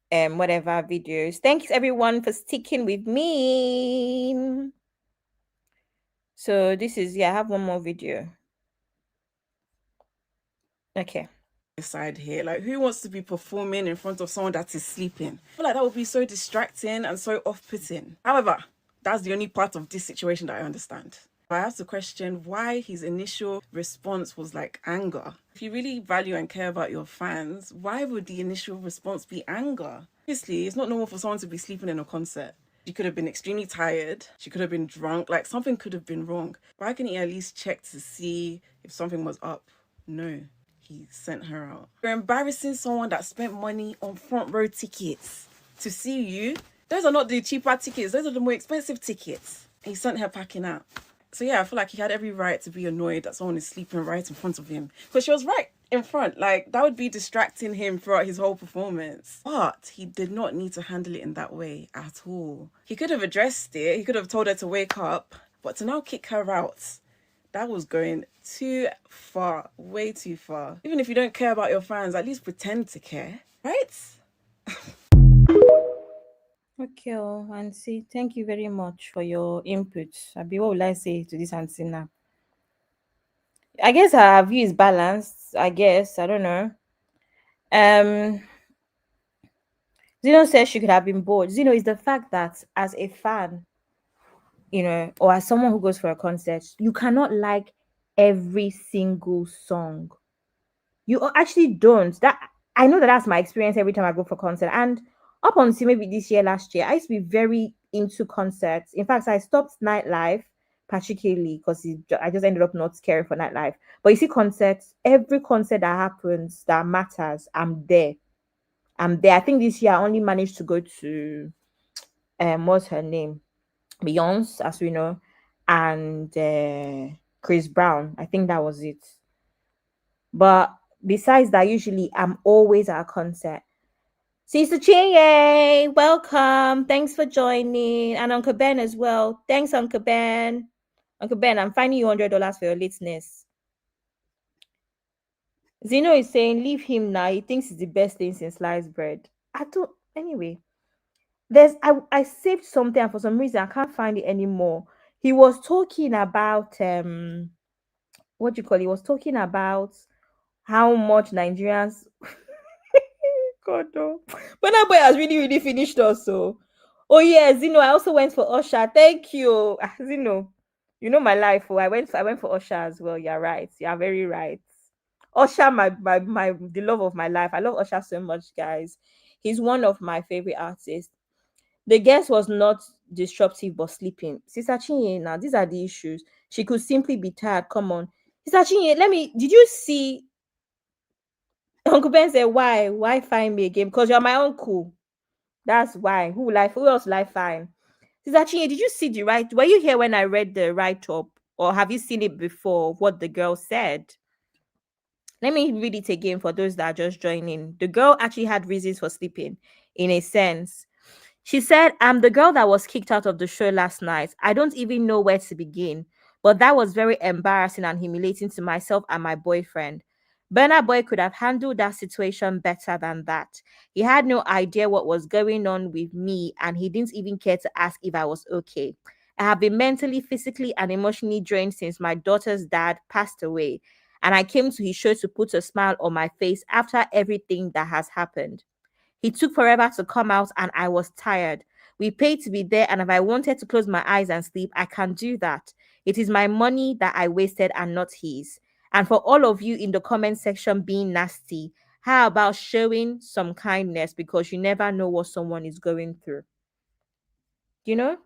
[SPEAKER 1] whatever videos. Thanks everyone for sticking with me. So this is I have one more video. Okay.
[SPEAKER 6] Side here, like who wants to be performing in front of someone that is sleeping? I feel like that would be so distracting and so off-putting. However, that's the only part of this situation that I understand. I have to question why his initial response was like anger. If you really value and care about your fans, why would the initial response be anger? Obviously, it's not normal for someone to be sleeping in a concert. She could have been extremely tired. She could have been drunk. Like something could have been wrong. Why can't he at least check to see if something was up? No. He sent her out. You're embarrassing someone that spent money on front row tickets to see you. Those are not the cheaper tickets. Those are the more expensive tickets. He sent her packing out. So yeah, I feel like he had every right to be annoyed that someone is sleeping right in front of him. Because she was right in front. Like, that would be distracting him throughout his whole performance. But he did not need to handle it in that way at all. He could have addressed it. He could have told her to wake up. But to now kick her out, that was going too far, way too far. Even if you don't care about your fans, at least pretend to care, right?
[SPEAKER 1] Okay, Auntie, thank you very much for your input. Abi, what will I say to this Auntie now? I guess her view is balanced. I guess I don't know. Um, Zeno says she could have been bored. Zeno is the fact that as a fan, or as someone who goes for a concert, you cannot like every single song. You actually don't. That I know that's my experience every time I go for concert. And up until maybe this year, last year, I used to be very into concerts. In fact, I stopped nightlife particularly because I just ended up not caring for nightlife. But you see, concerts, every concert that happens that matters, I'm there. I'm there. I think this year I only managed to go to what's her name? Beyonce, as we know, and Chris Brown. I think that was it. But besides that, usually I'm always at a concert. Sister Chinye, welcome. Thanks for joining. And Uncle Ben as well. Thanks, Uncle Ben. Uncle Ben, I'm finding you $100 for your lateness. Zeno is saying, leave him now. He thinks it's the best thing since sliced bread. I don't, anyway. I saved something and for some reason I can't find it anymore. He was talking about what do you call it? He was talking about how much Nigerians God no. But that boy has really, really finished us. So oh yeah, Zeno. I also went for Usher. Thank you. Zeno. You know my life. Oh, I went for Usher as well. You're right. You're very right. Usher, my the love of my life. I love Usher so much, guys. He's one of my favorite artists. The guest was not disruptive but sleeping. Sister Chinye, now these are the issues. She could simply be tired. Come on. Sister Chinye, did you see Uncle Ben said, why? Why find me again? Because you're my uncle. That's why. Who else will I find? Sister Chinye, did you see the right? Were you here when I read the write-up? Or have you seen it before? What the girl said? Let me read it again for those that are just joining. The girl actually had reasons for sleeping, in a sense. She said, I'm the girl that was kicked out of the show last night. I don't even know where to begin, but that was very embarrassing and humiliating to myself and my boyfriend. Burna Boy could have handled that situation better than that. He had no idea what was going on with me, and he didn't even care to ask if I was okay. I have been mentally, physically, and emotionally drained since my daughter's dad passed away, and I came to his show to put a smile on my face after everything that has happened. He took forever to come out, and I was tired. We paid to be there, and if I wanted to close my eyes and sleep, I can do that. It is my money that I wasted and not his. And for all of you in the comment section being nasty, how about showing some kindness because you never know what someone is going through? You know?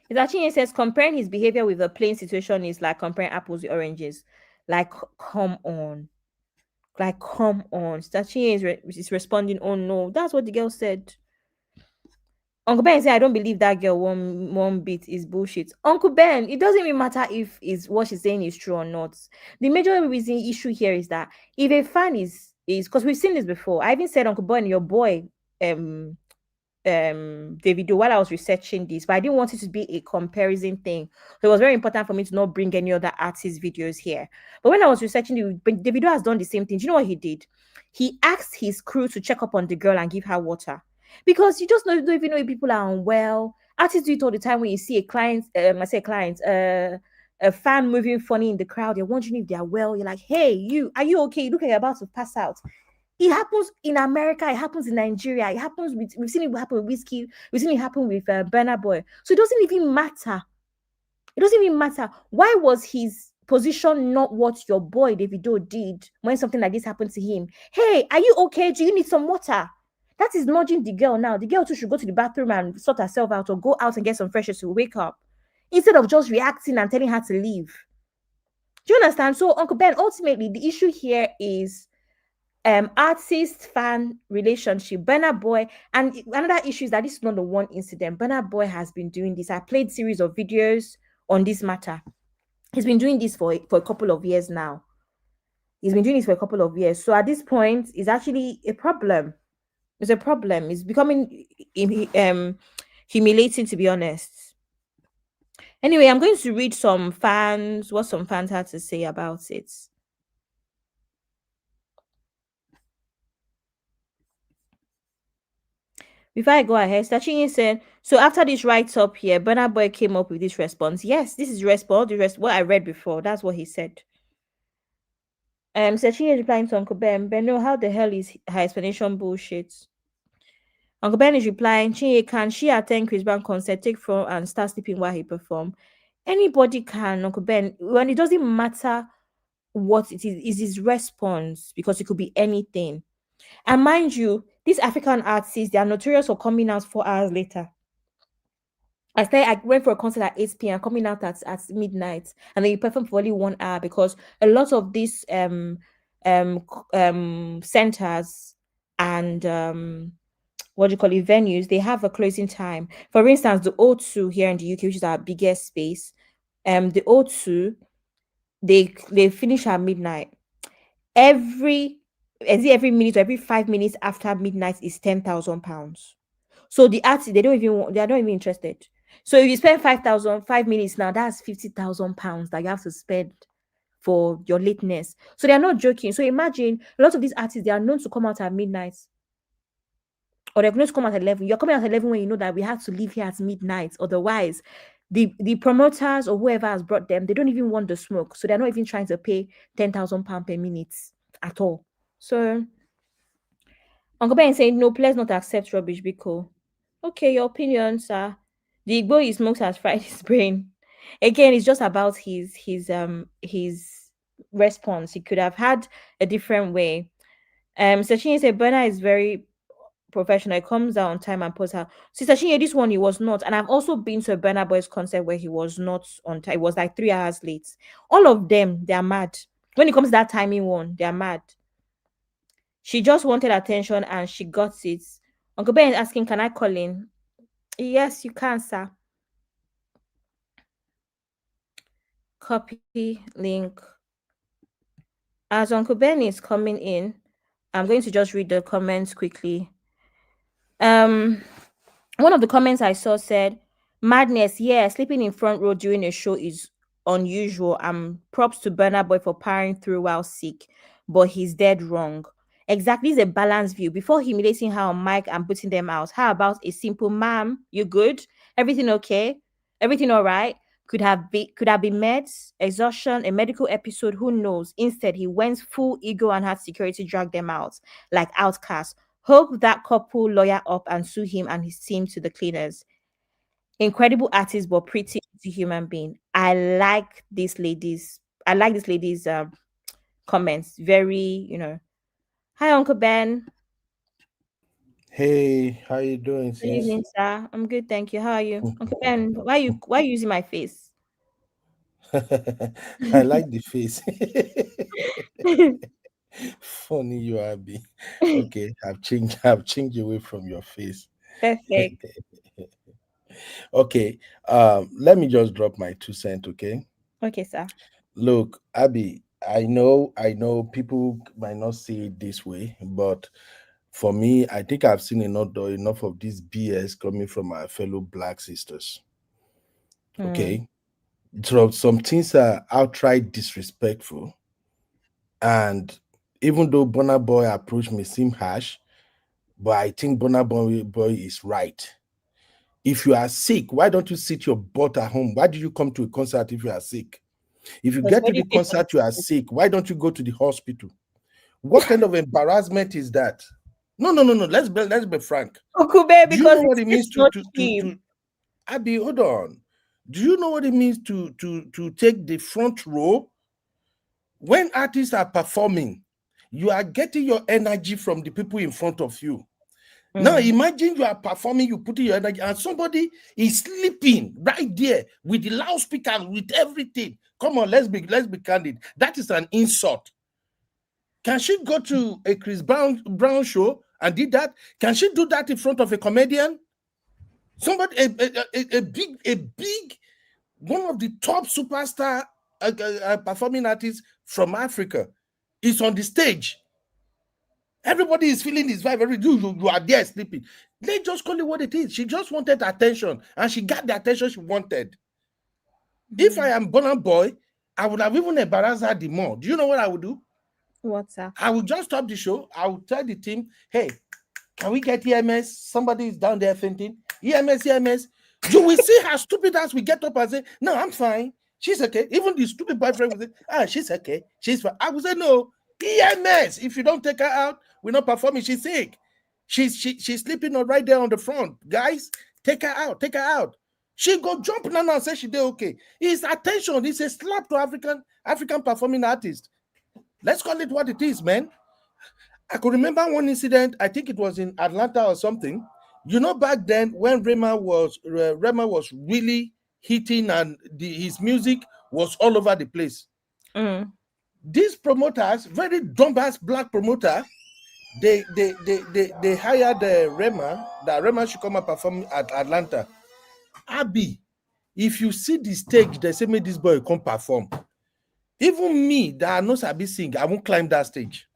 [SPEAKER 1] Itachi says comparing his behavior with a plain situation is like comparing apples with oranges. Like, come on. Like, come on. Itachi is responding, oh no. That's what the girl said. Uncle Ben said, I don't believe that girl one bit is bullshit. Uncle Ben, it doesn't even matter if is what she's saying is true or not. The major reason issue here is that if a fan is because we've seen this before. I even said, Uncle Ben, your boy, um, Davido, while I was researching this, but I didn't want it to be a comparison thing. So it was very important for me to not bring any other artist videos here. But when I was researching it, Davido has done the same thing. Do you know what he did? He asked his crew to check up on the girl and give her water. Because you just don't even know if people are unwell. Artists do it all the time when you see a client, I say client, a fan moving funny in the crowd. You're wondering if they are well. You're like, hey, are you okay? You look like you're about to pass out. It happens in America. It happens in Nigeria. It happens we've seen it happen with Whiskey. We've seen it happen with Burna Boy. So it doesn't even matter. It doesn't even matter. Why was his position not what your boy Davido did when something like this happened to him? Hey, are you okay? Do you need some water? That is nudging the girl now. The girl too should go to the bathroom and sort herself out or go out and get some fresh air to wake up instead of just reacting and telling her to leave. Do you understand? So, Uncle Ben, ultimately, the issue here is artist fan relationship. Burna Boy, and another issue is that this is not the one incident. Burna Boy has been doing this. I played series of videos on this matter. He's been doing this for a couple of years now. He's been doing this for a couple of years. So at this point, it's actually a problem. It's a problem. It's becoming humiliating, to be honest. Anyway, I'm going to read what some fans had to say about it. Before I go ahead, Stachinye said, so after this write-up here, Burna Boy came up with this response. Yes, this is response. What I read before. That's what he said. Stachinye is replying to Uncle Ben. No, how the hell is her explanation bullshit? Uncle Ben is replying, Chinye, can she attend Chris Brown concert, take phone and start sleeping while he perform? Anybody can, Uncle Ben. When it doesn't matter what it is his response because it could be anything. And mind you, these African artists, they are notorious for coming out 4 hours later. I went for a concert at 8 p.m. coming out at midnight, and then you perform for only 1 hour because a lot of these centers and what do you call it, venues, they have a closing time. For instance, the O2 here in the UK, which is our biggest space, the O2, they finish at midnight. Every is it every minute or every 5 minutes after midnight is £10,000. So the artists, they don't even want, they are not even interested. So if you spend 5,000 5 minutes now, that's £50,000 that you have to spend for your lateness. So they are not joking. So imagine a lot of these artists, they are known to come out at midnight, or they're going to come at 11. You're coming at 11 when you know that we have to leave here at midnight. Otherwise, the promoters or whoever has brought them, they don't even want the smoke. So they're not even trying to pay £10,000 per minute at all. So Uncle Ben is saying, no, please not accept rubbish, Biko. Okay, your opinion, sir. The Igbo he smokes has fried his brain. Again, it's just about his response. He could have had a different way. Sachin said Burna is very professional. He comes out on time and posts out. Sister Shinye, this one he was not. And I've also been to a Burna Boy's concert where he was not on time. It was like 3 hours late. All of them, they are mad. When it comes to that timing one, they are mad. She just wanted attention and she got it. Uncle Ben is asking, can I call in? Yes, you can, sir. Copy link. As Uncle Ben is coming in, I'm going to just read the comments quickly. One of the comments I saw said, madness, yeah, sleeping in front row during a show is unusual. Props to Burna Boy for powering through while sick, but he's dead wrong. Exactly, it's a balanced view. Before humiliating her on mic and putting them out, how about a simple ma'am, you good? Everything okay? Everything all right? Could have been meds, exhaustion, a medical episode, who knows? Instead, he went full ego and had security drag them out like outcasts. Hook that couple lawyer up and sue him and his team to the cleaners. Incredible artist, but pretty human being. I like this lady's comments. Very, Hi, Uncle Ben.
[SPEAKER 7] Hey, how you doing,
[SPEAKER 1] Good
[SPEAKER 7] sis?
[SPEAKER 1] evening, sir. I'm good, thank you. How are you, Uncle Ben? Why you using my face?
[SPEAKER 7] I like the face. Funny you are, be. Okay, I've changed away from your face.
[SPEAKER 1] Perfect.
[SPEAKER 7] Okay, let me just drop my 2 cents, okay?
[SPEAKER 1] Okay, sir.
[SPEAKER 7] Look, Abby, I know people might not see it this way, but for me, I think I've seen enough of this BS coming from our fellow black sisters.
[SPEAKER 1] Mm,
[SPEAKER 7] Okay. So some things are outright disrespectful. And even though Burna Boy approach may seem harsh, but I think Boy is right. If you are sick, why don't you sit your butt at home? Why do you come to a concert if you are sick? If you
[SPEAKER 1] was
[SPEAKER 7] get to
[SPEAKER 1] already
[SPEAKER 7] the
[SPEAKER 1] paid for the
[SPEAKER 7] concert, you are
[SPEAKER 1] ticket.
[SPEAKER 7] sick. Why don't you go to the hospital? What kind of embarrassment is that? No, no, no, no. Let's be frank.
[SPEAKER 1] Uncle Ben,
[SPEAKER 7] Do you
[SPEAKER 1] because
[SPEAKER 7] know what it means
[SPEAKER 1] it's not
[SPEAKER 7] to
[SPEAKER 1] cheap.
[SPEAKER 7] Abby, hold on. Do you know what it means to take the front row when artists are performing? You are getting your energy from the people in front of you. Now
[SPEAKER 1] Mm,
[SPEAKER 7] imagine you are performing, you put in your energy, and somebody is sleeping right there with the loudspeaker, with everything. Come on, let's be candid. That is an insult. Can she go to a Chris Brown show and did that? Can she do that in front of a comedian? Somebody, a big one of the top superstar performing artists from Africa is on the stage. Everybody is feeling his vibe. You are there sleeping. They just call it what it is. She just wanted attention, and she got the attention she wanted. If I am Burna Boy, I would have even embarrassed her the more. Do you know what I would do?
[SPEAKER 1] what's that?
[SPEAKER 7] I would just stop the show. I would tell the team, hey, can we get EMS? Somebody is down there fainting. EMS, EMS. You will see how stupid ass we get up and say, no, I'm fine. She's okay. Even the stupid boyfriend will say, she's okay. She's fine. I would say, no, EMS. If you don't take her out, we're not performing. She's sick. She's sleeping right there on the front. Guys, take her out. Take her out. She go jump now and say she did okay. It's attention. It's a slap to African performing artist. Let's call it what it is, man. I could remember one incident. I think it was in Atlanta or something. You know, back then when Rema was really hitting and his music was all over the place.
[SPEAKER 1] Mm,
[SPEAKER 7] These promoters, very dumbass black promoter, They hired Rema, that Rema should come and perform at Atlanta. Abby, if you see the stage, they say, make this boy come perform. Even me, that I know Sabi sing, I won't climb that stage.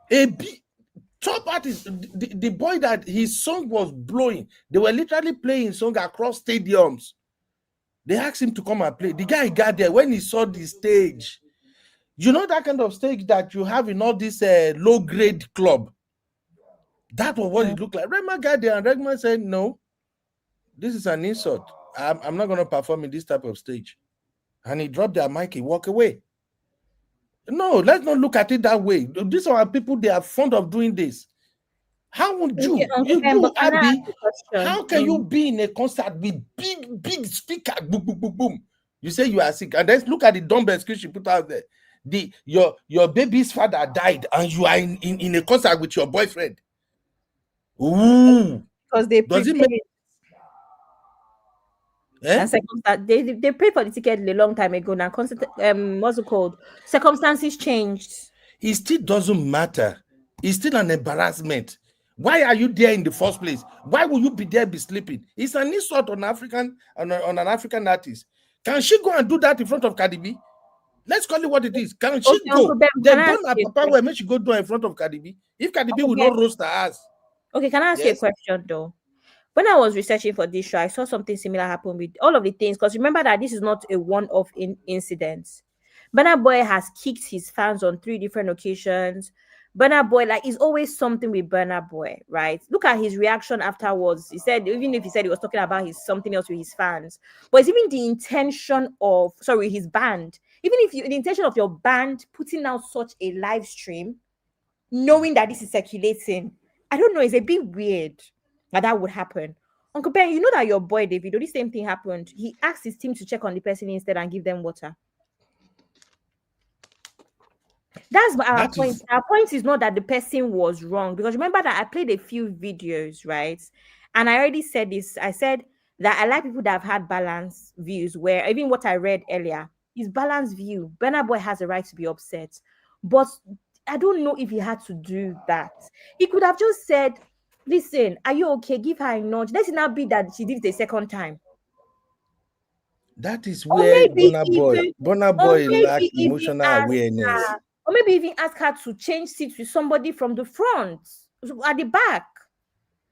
[SPEAKER 7] A big top artist, the boy that his song was blowing, they were literally playing song across stadiums. They asked him to come and play. The guy got there when he saw the stage. You know that kind of stage that you have in all this low-grade club? That was what it looked like. Rema got there and Rema said, no, this is an insult. I'm not going to perform in this type of stage. And he dropped their mic, he walked away. No, let's not look at it that way. These are people, they are fond of doing this. How would you, Abby, how can you be in a concert with big speaker, boom, boom, boom, boom? You say you are sick, and then look at the dumb excuse she put out there. Your baby's father died, and you are in a concert with your boyfriend. Ooh,
[SPEAKER 1] because they
[SPEAKER 7] does it make?
[SPEAKER 1] And they paid for the ticket a long time ago. Now, what's it called? Circumstances changed.
[SPEAKER 7] It still doesn't matter. It's still an embarrassment. Why are you there in the first place? Why will you be there, be sleeping? It's an insult on an African artist. Can she go and do that in front of Cardi B? Let's call it what it is. Can she go? They burn her papa where make she go do in front of Cardi B. If Cardi B will not roast her ass.
[SPEAKER 1] Okay, can I ask you a question though? When I was researching for this show, I saw something similar happen with all of the things. Because remember that this is not a one-off incident. Burna Boy has kicked his fans on 3 different occasions. Burna Boy, like, it's always something with Burna Boy, right? Look at his reaction afterwards. He said, even if he said he was talking about something else with his fans, but it's even the intention of, his band. Even if the intention of your band putting out such a live stream, knowing that this is circulating, I don't know, it's a bit weird that would happen. Uncle Ben, you know that your boy David, the same thing happened. He asked his team to check on the person instead and give them water. That's our point. Our point is not that the person was wrong, because remember that I played a few videos, right? And I already said this. I said that I like people that have had balanced views, where even what I read earlier is balanced view. Burna Boy has a right to be upset, but I don't know if he had to do that. He could have just said, listen, are you okay? Give her a nudge. Let's not be that she did it a second time.
[SPEAKER 7] That is where Burna Boy lack emotional awareness.
[SPEAKER 1] Or maybe even ask her to change seats with somebody from the front, at the back.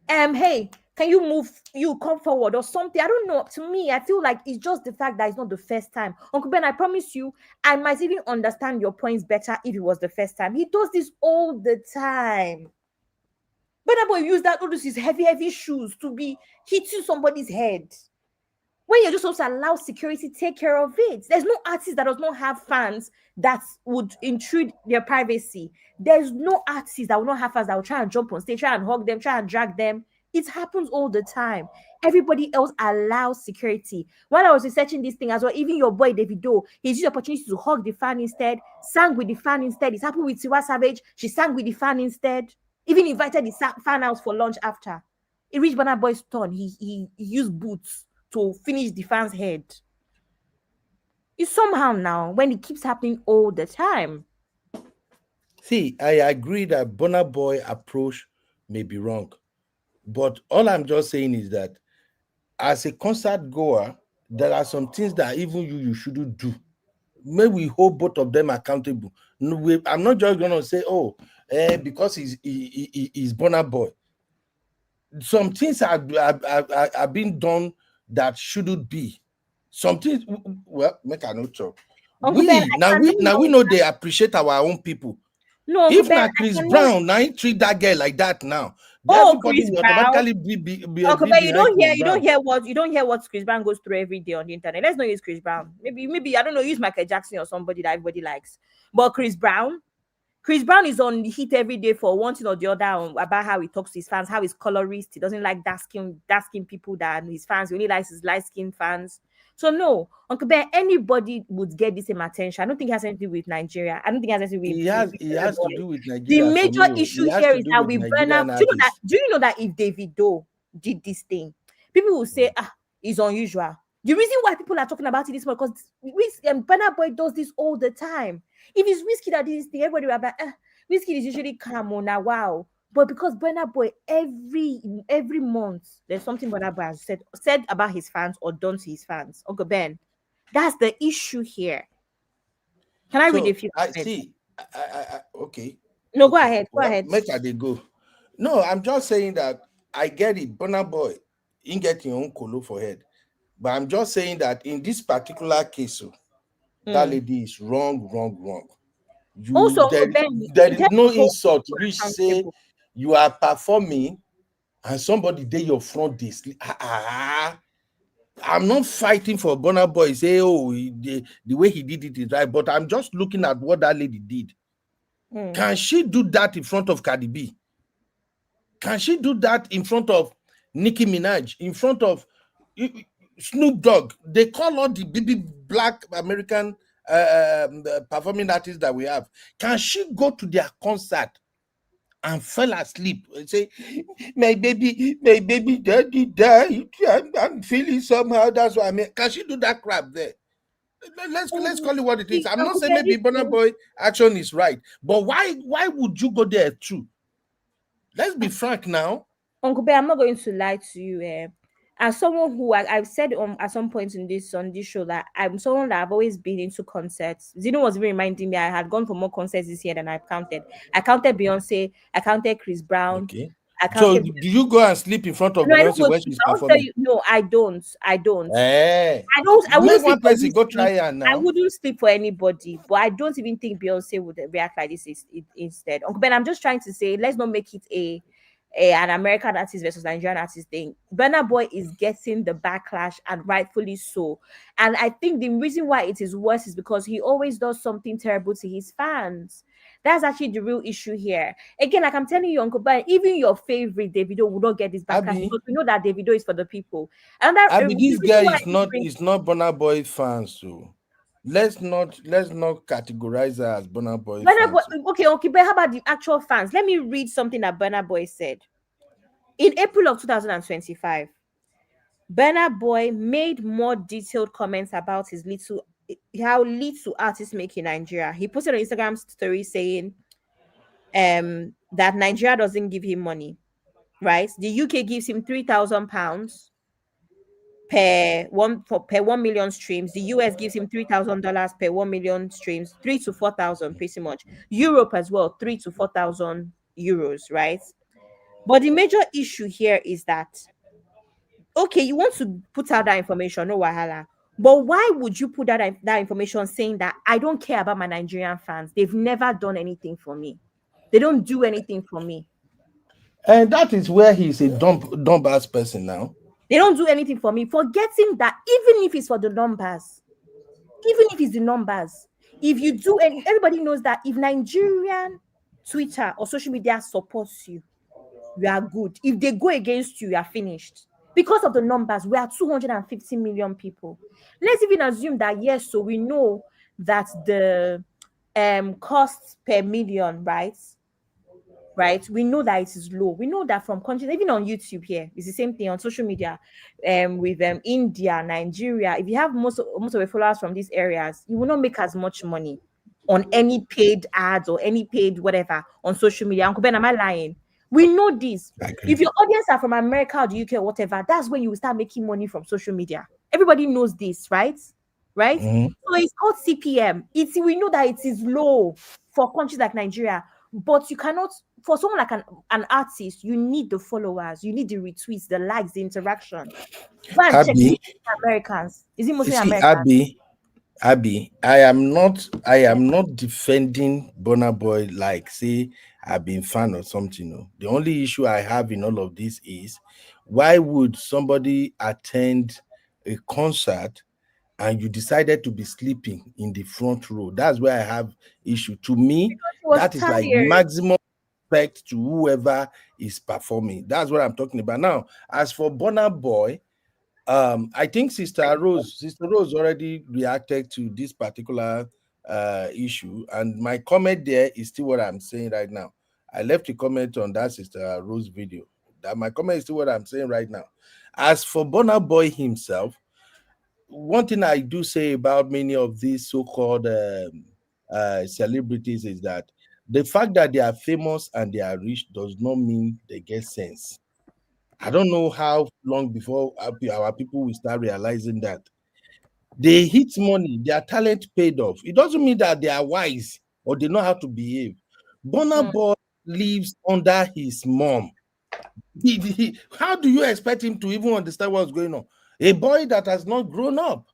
[SPEAKER 1] Hey, can you move? You come forward or something. I don't know. To me, I feel like it's just the fact that it's not the first time. Uncle Ben, I promise you, I might even understand your points better if it was the first time. He does this all the time. Burna Boy used all those his heavy shoes to be hitting somebody's head. When you're just supposed to allow security take care of it. There's no artist that does not have fans that would intrude their privacy. There's no artist that will not have fans that will try and jump on stage, try and hug them, try and drag them. It happens all the time. Everybody else allows security. While I was researching this thing as well, even your boy Davido, he used the opportunity to hug the fan instead, sang with the fan instead. It's happened with Tiwa Savage. She sang with the fan instead. Even invited the fan out for lunch after. It reached Burna Boy's turn. He used boots to finish the fan's head. It's somehow now when it keeps happening all the time.
[SPEAKER 7] See, I agree that Burna Boy approach may be wrong, but all I'm just saying is that as a concert goer, there are some things that even you shouldn't do. May we hold both of them accountable. No, I'm not just gonna say, because he's Burna Boy. Some things are being done that shouldn't be. Some things, well, make a note of. We know they appreciate our own people.
[SPEAKER 1] No,
[SPEAKER 7] if not Chris Brown, now he treat that girl like that now. Everybody will automatically be
[SPEAKER 1] you don't hear what Chris Brown goes through every day on the internet. Let's not use Chris Brown. Maybe I don't know, use Michael Jackson or somebody that everybody likes. But Chris Brown is on the heat every day for one thing or the other about how he talks to his fans, how he's colorist. He doesn't like dark skin people that his fans. He only likes his light skin fans. So no, Uncle Ben, anybody would get the same attention. I don't think it has anything to do with Nigeria. I don't think it has anything to do with
[SPEAKER 7] He has to do with Nigeria.
[SPEAKER 1] The major issue here is that we Burna. Do you know that if Davido did this thing, people will say, it's unusual. The reason why people are talking about it is because Burna Boy does this all the time. If it's Whiskey that did this thing, everybody will be like, Whiskey is usually calm on a wow. But because Burna Boy every month there's something Burna Boy has said about his fans or done to his fans. Uncle Ben, that's the issue here. Can I read a
[SPEAKER 7] So
[SPEAKER 1] few
[SPEAKER 7] I
[SPEAKER 1] comments?
[SPEAKER 7] see. Okay,
[SPEAKER 1] No, go
[SPEAKER 7] okay.
[SPEAKER 1] ahead. Go
[SPEAKER 7] Well,
[SPEAKER 1] ahead.
[SPEAKER 7] make her they go. No, I'm just saying that I get it. Burna Boy, you get your own colo for head. But I'm just saying that in this particular case, oh, that
[SPEAKER 1] Mm.
[SPEAKER 7] lady is wrong, wrong, wrong.
[SPEAKER 1] Also,
[SPEAKER 7] You
[SPEAKER 1] Uncle Ben,
[SPEAKER 7] there
[SPEAKER 1] in
[SPEAKER 7] is
[SPEAKER 1] terms
[SPEAKER 7] no
[SPEAKER 1] of holding
[SPEAKER 7] insult.
[SPEAKER 1] people
[SPEAKER 7] Which say
[SPEAKER 1] accountable.
[SPEAKER 7] you are performing and somebody there your front dey sleep. I'm not fighting for Burna Boy. Say, oh, the way he did it is right, but I'm just looking at what that lady did.
[SPEAKER 1] Mm.
[SPEAKER 7] Can she do that in front of Cardi B? Can she do that in front of Nicki Minaj? In front of Snoop Dogg? They call all the baby black American performing artists that we have. Can she go to their concert and fell asleep and say, my baby daddy died. I'm feeling somehow. That's what I mean. Can she do that crap there? Let's
[SPEAKER 1] Um,
[SPEAKER 7] call it what it is.
[SPEAKER 1] see,
[SPEAKER 7] I'm not
[SPEAKER 1] Uncle
[SPEAKER 7] saying
[SPEAKER 1] Ben,
[SPEAKER 7] maybe
[SPEAKER 1] this
[SPEAKER 7] Burna
[SPEAKER 1] thing,
[SPEAKER 7] Boy action is right, but why would you go there too? Let's be frank now.
[SPEAKER 1] Uncle Ben, I'm not going to lie to you. As someone who I've said at some point in this show that I'm someone that I've always been into concerts. Zeno was even reminding me I had gone for more concerts this year than I've counted. I counted Beyonce, I counted Chris Brown,
[SPEAKER 7] Okay.
[SPEAKER 1] I
[SPEAKER 7] So
[SPEAKER 1] counted.
[SPEAKER 7] do you go and sleep in front of
[SPEAKER 1] No, I don't
[SPEAKER 7] Beyonce
[SPEAKER 1] go
[SPEAKER 7] when
[SPEAKER 1] sleep.
[SPEAKER 7] she's
[SPEAKER 1] I won't tell
[SPEAKER 7] performing?
[SPEAKER 1] you. No, I don't. I don't.
[SPEAKER 7] Eh.
[SPEAKER 1] I
[SPEAKER 7] Make
[SPEAKER 1] wouldn't sleep
[SPEAKER 7] one
[SPEAKER 1] for
[SPEAKER 7] person go try
[SPEAKER 1] Whiskey.
[SPEAKER 7] her
[SPEAKER 1] I
[SPEAKER 7] now.
[SPEAKER 1] wouldn't sleep for anybody, but I don't even think Beyonce would react like this instead. Uncle Ben, I'm just trying to say, let's not make it an American artist versus Nigerian artist thing. Burna Boy is getting the backlash and rightfully so. And I think the reason why it is worse is because he always does something terrible to his fans. That's actually the real issue here. Again, like I'm telling you, Uncle Ben, even your favorite Davido will not get this backlash
[SPEAKER 7] Abby,
[SPEAKER 1] because we know that Davido is for the people. And that
[SPEAKER 7] Abby,
[SPEAKER 1] the
[SPEAKER 7] this
[SPEAKER 1] reason
[SPEAKER 7] guy
[SPEAKER 1] why I bring
[SPEAKER 7] is not Burna Boy fans, so let's not categorize her as Burna Boy
[SPEAKER 1] Burna
[SPEAKER 7] fans.
[SPEAKER 1] Boy, okay, okay, but how about the actual fans? Let me read something that Burna Boy said. In April of 2025, Burna Boy made more detailed comments about his little how little artists make in Nigeria. He posted on Instagram story saying that Nigeria doesn't give him money, right? The UK gives him £3,000 per 1 million streams. The US gives him $3,000 per 1 million streams, 3 to 4,000 pretty much. Europe as well, 3 to 4,000 euros, right? But the major issue here is that okay, you want to put out that information, no wahala. But why would you put that information saying that I don't care about my Nigerian fans? They've never done anything for me. They don't do anything for me.
[SPEAKER 7] And that is where he's a dumb ass person now.
[SPEAKER 1] They don't do anything for me. Forgetting that even if it's for the numbers, even if it's the numbers, if you do, and everybody knows that if Nigerian Twitter or social media supports you, you are good. If they go against you, you are finished. Because of the numbers, we are 250 million people. Let's even assume that yes, so we know that the cost per million, right? We know that it is low. We know that from countries, even on YouTube here, it's the same thing on social media, with India, Nigeria. If you have most of the followers from these areas, you will not make as much money on any paid ads or any paid whatever on social media. Uncle Ben, am I lying? We know this.
[SPEAKER 7] I agree.
[SPEAKER 1] If your audience are from America or the UK or whatever, that's when you will start making money from social media. Everybody knows this, right? Right?
[SPEAKER 7] Mhm.
[SPEAKER 1] So it's called CPM. We know that it is low for countries like Nigeria, but you cannot for someone like an artist, you need the followers, you need the retweets, the likes, the interaction. Go and check
[SPEAKER 7] Abby,
[SPEAKER 1] Americans. Is it mostly
[SPEAKER 7] see,
[SPEAKER 1] Americans?
[SPEAKER 7] Abby, I am not defending Burna Boy like say I've been fan or something. No. The only issue I have in all of this is why would somebody attend a concert and you decided to be sleeping in the front row? That's where I have issue. To me,
[SPEAKER 1] She was
[SPEAKER 7] that is like
[SPEAKER 1] tired.
[SPEAKER 7] maximum respect to whoever is performing. That's what I'm talking about. Now, as for Burna Boy, I think Sister Rose already reacted to this particular issue, and my comment there is still what I'm saying right now. I left a comment on that Sister Rose video. That my comment is still what I'm saying right now. As for Burna Boy himself, one thing I do say about many of these so-called celebrities is that the fact that they are famous and they are rich does not mean they get sense. I don't know how long before our people will start realizing that they hit money, their talent paid off. It doesn't mean that they are wise or they know how to behave. Burna
[SPEAKER 1] Mm.
[SPEAKER 7] Boy lives under his mom. How do you expect him to even understand what's going on? A boy that has not grown up,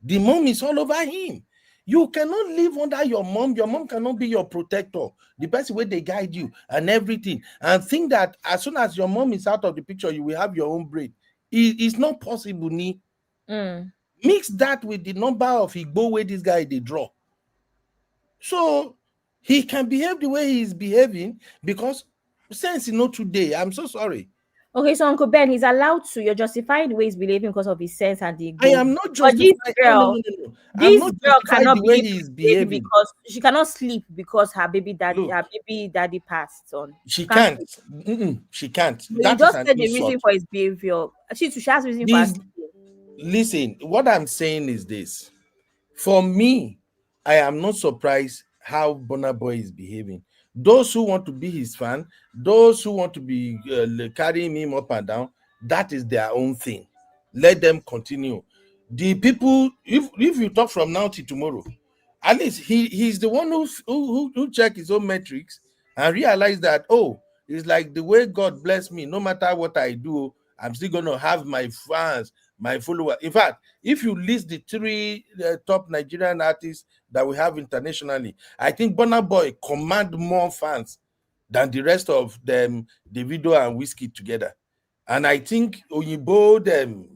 [SPEAKER 7] the mom is all over him. You cannot live under your mom. Your mom cannot be your protector, the best way they guide you and everything. And think that as soon as your mom is out of the picture, you will have your own brain. It's not possible, ni.
[SPEAKER 1] Mm.
[SPEAKER 7] Mix that with the number of Igbo way this guy they draw. So he can behave the way he is behaving because sense not today. I'm so sorry.
[SPEAKER 1] Okay, so Uncle Ben, he's allowed to. You're justifying the way he's behaving because of his sense and the
[SPEAKER 7] I
[SPEAKER 1] ego.
[SPEAKER 7] am not
[SPEAKER 1] But
[SPEAKER 7] justifying. No, no, no, no, no. I'm
[SPEAKER 1] this
[SPEAKER 7] not
[SPEAKER 1] girl
[SPEAKER 7] justifying the
[SPEAKER 1] cannot
[SPEAKER 7] way
[SPEAKER 1] behave
[SPEAKER 7] he
[SPEAKER 1] the
[SPEAKER 7] is
[SPEAKER 1] way he's behaving
[SPEAKER 7] behaving.
[SPEAKER 1] because she cannot sleep because
[SPEAKER 7] Look,
[SPEAKER 1] her baby daddy passed on. She
[SPEAKER 7] she
[SPEAKER 1] can't
[SPEAKER 7] can't.
[SPEAKER 1] sleep.
[SPEAKER 7] She can't.
[SPEAKER 1] But you
[SPEAKER 7] That is
[SPEAKER 1] just
[SPEAKER 7] an
[SPEAKER 1] said the reason
[SPEAKER 7] insult.
[SPEAKER 1] for his behavior. She has reason for her
[SPEAKER 7] This,
[SPEAKER 1] sleeping.
[SPEAKER 7] listen, what I'm saying is this. For me, I am not surprised how Burna Boy is behaving. Those who want to be his fan, those who want to be carrying him up and down, that is their own thing. Let them continue. The people, if you talk from now till tomorrow, at least he's the one who check his own metrics and realize that, oh, it's like the way God bless me. No matter what I do, I'm still gonna have my fans, my followers. In fact, if you list the three top Nigerian artists that we have internationally, I think Burna Boy command more fans than the rest of them, Davido and Whiskey together. And I think Oyibo, them,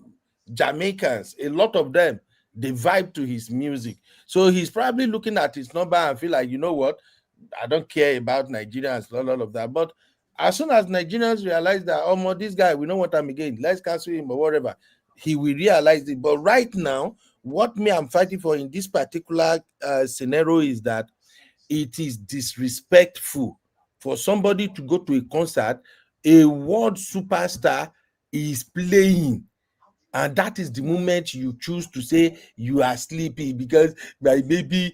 [SPEAKER 7] Jamaicans, a lot of them, they vibe to his music. So he's probably looking at his number and feel like, you know what, I don't care about Nigerians, all of that. But as soon as Nigerians realize that, oh, my, this guy, we don't want him again, let's cancel him or whatever, he will realize it. But right now, what me I'm fighting for in this particular scenario is that it is disrespectful for somebody to go to a concert, a world superstar is playing, and that is the moment you choose to say you are sleepy because my baby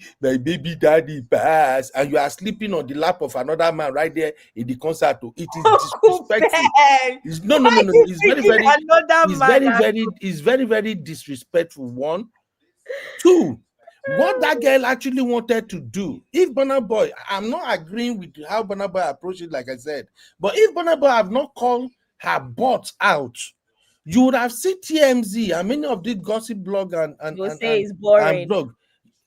[SPEAKER 7] daddy passed, and you are sleeping on the lap of another man right there in the concert. It is
[SPEAKER 1] Uncle
[SPEAKER 7] disrespectful.
[SPEAKER 1] Ben,
[SPEAKER 7] It's no, no,
[SPEAKER 1] why
[SPEAKER 7] no, no, no.
[SPEAKER 1] is he bringing another man?
[SPEAKER 7] It's very, very disrespectful. One, two, what that girl actually wanted to do. If Burna Boy, I'm not agreeing with how Burna Boy approached it, like I said, but if Burna Boy have not called her butt out, you would have seen TMZ and many of the gossip blog
[SPEAKER 1] You'll say it's boring.
[SPEAKER 7] blog.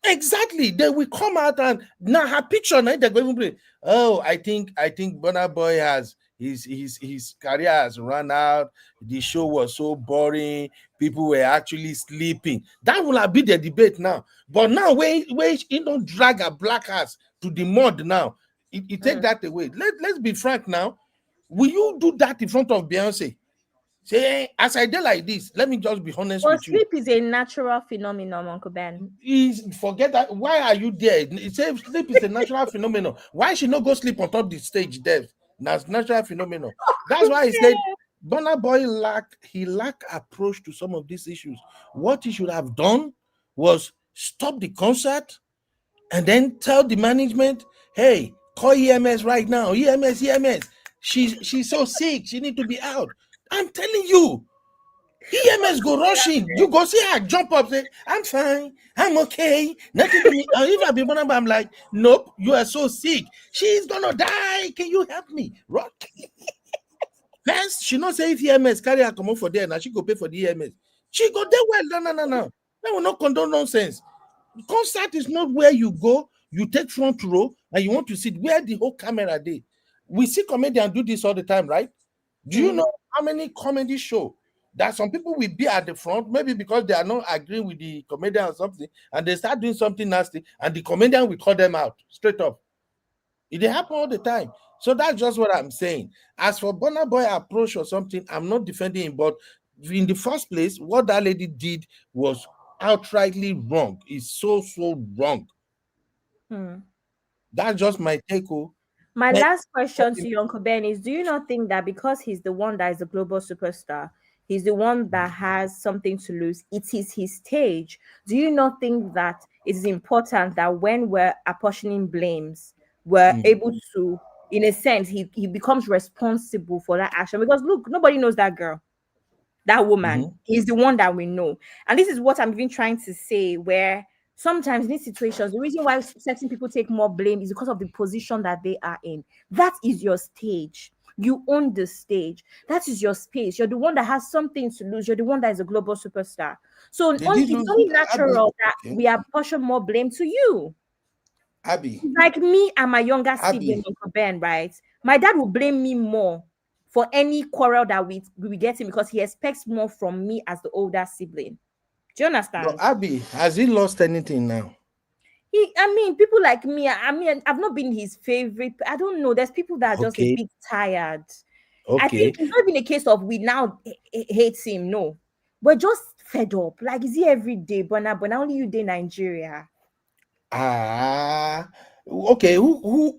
[SPEAKER 7] Exactly. They will come out and now her picture now they're going to play. Oh, I think Burna Boy has his career has run out. The show was so boring. People were actually sleeping. That will have been the debate now. But now when you don't drag a black ass to the mud now, it take that away. Let's be frank now. Will you do that in front of Beyonce? Say, as I did like this, let me just be honest
[SPEAKER 1] But
[SPEAKER 7] with you.
[SPEAKER 1] sleep is a natural phenomenon, Uncle Ben.
[SPEAKER 7] Forget that. Why are you there? It says sleep is a natural phenomenon. Why should not go sleep on top the stage there? That's natural phenomenon. That's why I said Burna Boy lack approach to some of these issues. What he should have done was stop the concert and then tell the management, hey, call EMS right now. EMS. She's so sick. She need to be out. I'm telling you. EMS go rushing. You go see her jump up, say, I'm fine, I'm okay, nothing to me. If I be one of them, I'm like, nope, you are so sick. She's gonna die. Can you help me? First, she not say if EMS carry her come out for there, now she go pay for the EMS. She go there well. No. That will not condone nonsense. Concert is not where you go, you take front row, and you want to sit where the whole camera day. We see comedians do this all the time, right? Do you know how many comedy show that some people will be at the front, maybe because they are not agreeing with the comedian or something, and they start doing something nasty, and the comedian will call them out straight up. It happen all the time. So that's just what I'm saying. As for Burna Boy approach or something, I'm not defending him, but in the first place, what that lady did was outrightly wrong. It's so wrong.
[SPEAKER 1] Hmm.
[SPEAKER 7] That's just my take. Oh.
[SPEAKER 1] My
[SPEAKER 7] But
[SPEAKER 1] last question to you, Uncle Ben, is: do you not think that because he's the one that is a global superstar, He's the one that has something to lose. It is his stage. Do you not think that it is important that when we're apportioning blames, we're able to, in a sense, he becomes responsible for that action? Because look, nobody knows that girl, that woman.
[SPEAKER 7] Mhm.
[SPEAKER 1] Is the one that we know. And this is what I'm even trying to say, where sometimes in these situations, the reason why certain people take more blame is because of the position that they are in. That is your stage. You own the stage. That is your space. You're the one that has something to lose. You're the one that is a global superstar. So
[SPEAKER 7] Did he
[SPEAKER 1] it's
[SPEAKER 7] lose?
[SPEAKER 1] only
[SPEAKER 7] Abby?
[SPEAKER 1] natural that
[SPEAKER 7] Okay.
[SPEAKER 1] we apportion more blame to you.
[SPEAKER 7] Abby.
[SPEAKER 1] Like me and my younger sibling,
[SPEAKER 7] Abby.
[SPEAKER 1] Uncle Ben, right? My dad will blame me more for any quarrel that we get in because he expects more from me as the older sibling. Do you
[SPEAKER 7] But
[SPEAKER 1] understand?
[SPEAKER 7] Abby, has he lost anything now?
[SPEAKER 1] I mean, people like me, I mean, I've not been his favorite. I don't know. There's people that are just a
[SPEAKER 7] Okay.
[SPEAKER 1] bit tired. I
[SPEAKER 7] Okay.
[SPEAKER 1] think it's not even a case of we now hate him. No, we're just fed up. Like, is he every day? But now only you day Nigeria.
[SPEAKER 7] Ah. Okay. Who?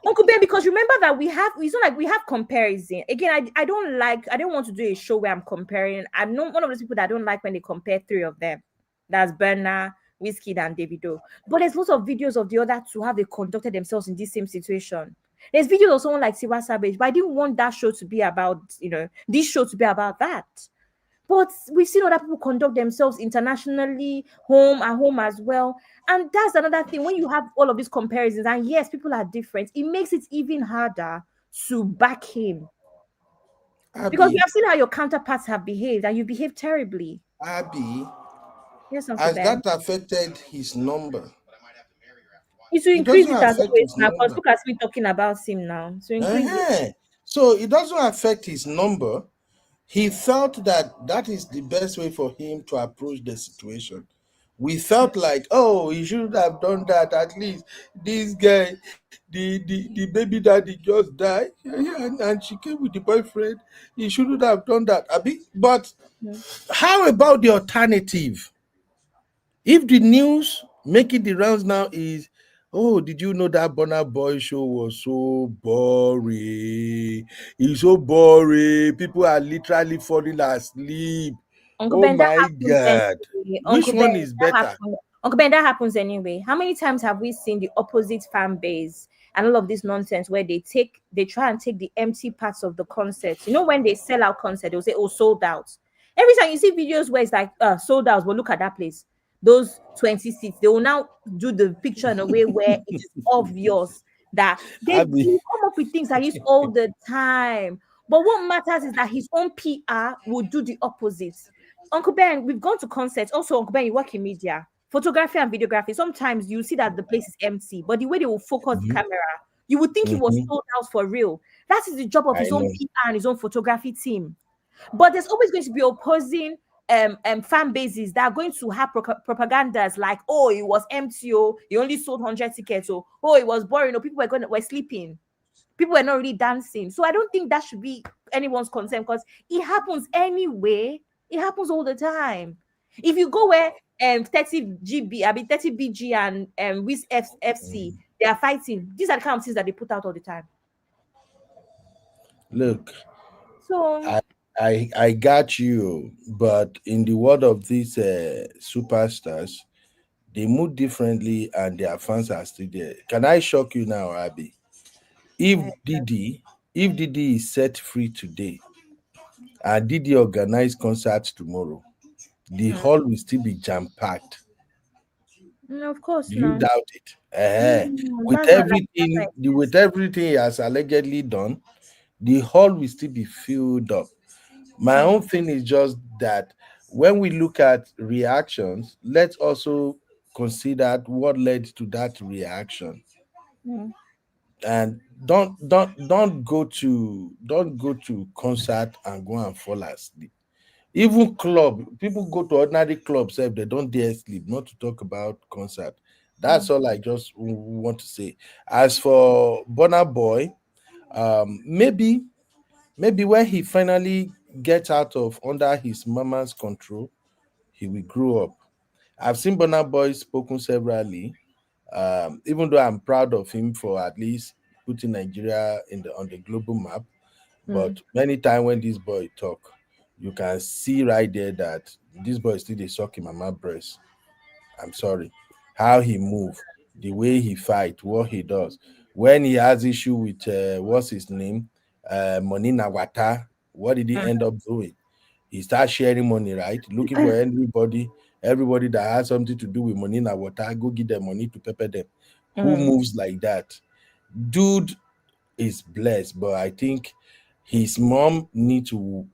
[SPEAKER 1] Uncle Ben, because remember that it's not like we have comparison. Again, I don't want to do a show where I'm comparing. I'm not one of those people that don't like when they compare three of them. That's Burna, Whiskey, and Davido. But there's lots of videos of the other two how they conducted themselves in this same situation. There's videos of someone like Siwa Savage, but I didn't want that show to be about, this show to be about that. But we've seen other people conduct themselves internationally, at home as well. And that's another thing. When you have all of these comparisons, and yes, people are different, it makes it even harder to back him. Because we
[SPEAKER 7] Abby.
[SPEAKER 1] have seen how your counterparts have behaved, and you behave terribly.
[SPEAKER 7] Abby.
[SPEAKER 1] Yes, Uncle
[SPEAKER 7] Has
[SPEAKER 1] Ben.
[SPEAKER 7] that affected his number?
[SPEAKER 1] It will
[SPEAKER 7] It
[SPEAKER 1] increase
[SPEAKER 7] doesn't
[SPEAKER 1] it as
[SPEAKER 7] affect
[SPEAKER 1] always
[SPEAKER 7] his
[SPEAKER 1] now, because
[SPEAKER 7] number.
[SPEAKER 1] look at me talking about him now. So increase it.
[SPEAKER 7] Uh-huh. So it doesn't affect his number. He felt that that is the best way for him to approach the situation. We felt like, oh, he should have done that. At least this guy, the baby daddy just died, yeah, and she came with the boyfriend. He shouldn't have done that. Abi. But
[SPEAKER 1] Mm.
[SPEAKER 7] how about the alternative? If the news making the rounds now is, oh, did you know that Burna Boy show was so boring? It's so boring. People are literally falling asleep.
[SPEAKER 1] Uncle
[SPEAKER 7] Oh
[SPEAKER 1] Ben, that
[SPEAKER 7] my
[SPEAKER 1] happens
[SPEAKER 7] God.
[SPEAKER 1] anyway.
[SPEAKER 7] Which one is better?
[SPEAKER 1] Uncle Ben, that happens anyway. How many times have we seen the opposite fan base and all of this nonsense where they try and take the empty parts of the concert? You know, when they sell out concert, they'll say, "Oh, sold out." Every time you see videos where it's like, sold out, but look at that place. Those 20 seats, they will now do the picture in a way where it is obvious that they
[SPEAKER 7] Abby.
[SPEAKER 1] will come up with things like this all the time. But what matters is that his own PR will do the opposite. Uncle Ben, we've gone to concerts. Also, Uncle Ben, you work in media, photography and videography. Sometimes you see that the place is empty, but the way they will focus the
[SPEAKER 7] Mhm,
[SPEAKER 1] camera, you would think it was
[SPEAKER 7] mhm.
[SPEAKER 1] sold out for real. That is the job of
[SPEAKER 7] I
[SPEAKER 1] his own
[SPEAKER 7] know.
[SPEAKER 1] PR and his own photography team. But there's always going to be opposing fan bases that are going to have propagandas like, oh, it was empty, oh, he only sold 100 tickets, oh, it was boring, oh, people were sleeping, people were not really dancing. So I don't think that should be anyone's concern because it happens anyway. It happens all the time. If you go where 30 GB, I mean 30 BG and with FC, they are fighting. These are the kind of things that they put out all the time.
[SPEAKER 7] Look,
[SPEAKER 1] So
[SPEAKER 7] I, I got you, but in the world of these superstars, they move differently and their fans are still there. Can I shock you now, Abby? If
[SPEAKER 1] uh,
[SPEAKER 7] Didi, if Didi is set free today and Didi organize concerts tomorrow, the
[SPEAKER 1] hmm,
[SPEAKER 7] hall will still be jam packed.
[SPEAKER 1] of course,
[SPEAKER 7] Do you
[SPEAKER 1] no.
[SPEAKER 7] doubt it?
[SPEAKER 1] That's not like that's not
[SPEAKER 7] With
[SPEAKER 1] exist.
[SPEAKER 7] everything he has allegedly done, the hall will still be filled up. My
[SPEAKER 1] Mm,
[SPEAKER 7] own thing is just that when we look at reactions, let's also consider what led to that reaction.
[SPEAKER 1] mm,
[SPEAKER 7] And don't go to concert and go and fall asleep. Even club, people go to ordinary clubs if they don't dare sleep, not to talk about concert. That's
[SPEAKER 1] mm,
[SPEAKER 7] all I just want to say. As for Bonner Boy, maybe when he finally gets out of under his mama's control, he will grow up. I've seen Bonner Boy spoken severally. Even though I'm proud of him for at least putting Nigeria on the global map, But many time when this boy talk, you can see right there that this boy still dey suck him mama breast. I'm sorry. How he move, the way he fight, what he does. When he has issue with what's his name? Money Nawata, what did he end up doing? He starts sharing money, right? Looking for everybody that has something to do with money Nawata, go give them money to pepper them. Who
[SPEAKER 1] Mm.
[SPEAKER 7] moves like that? Dude is blessed, but I think his mom need to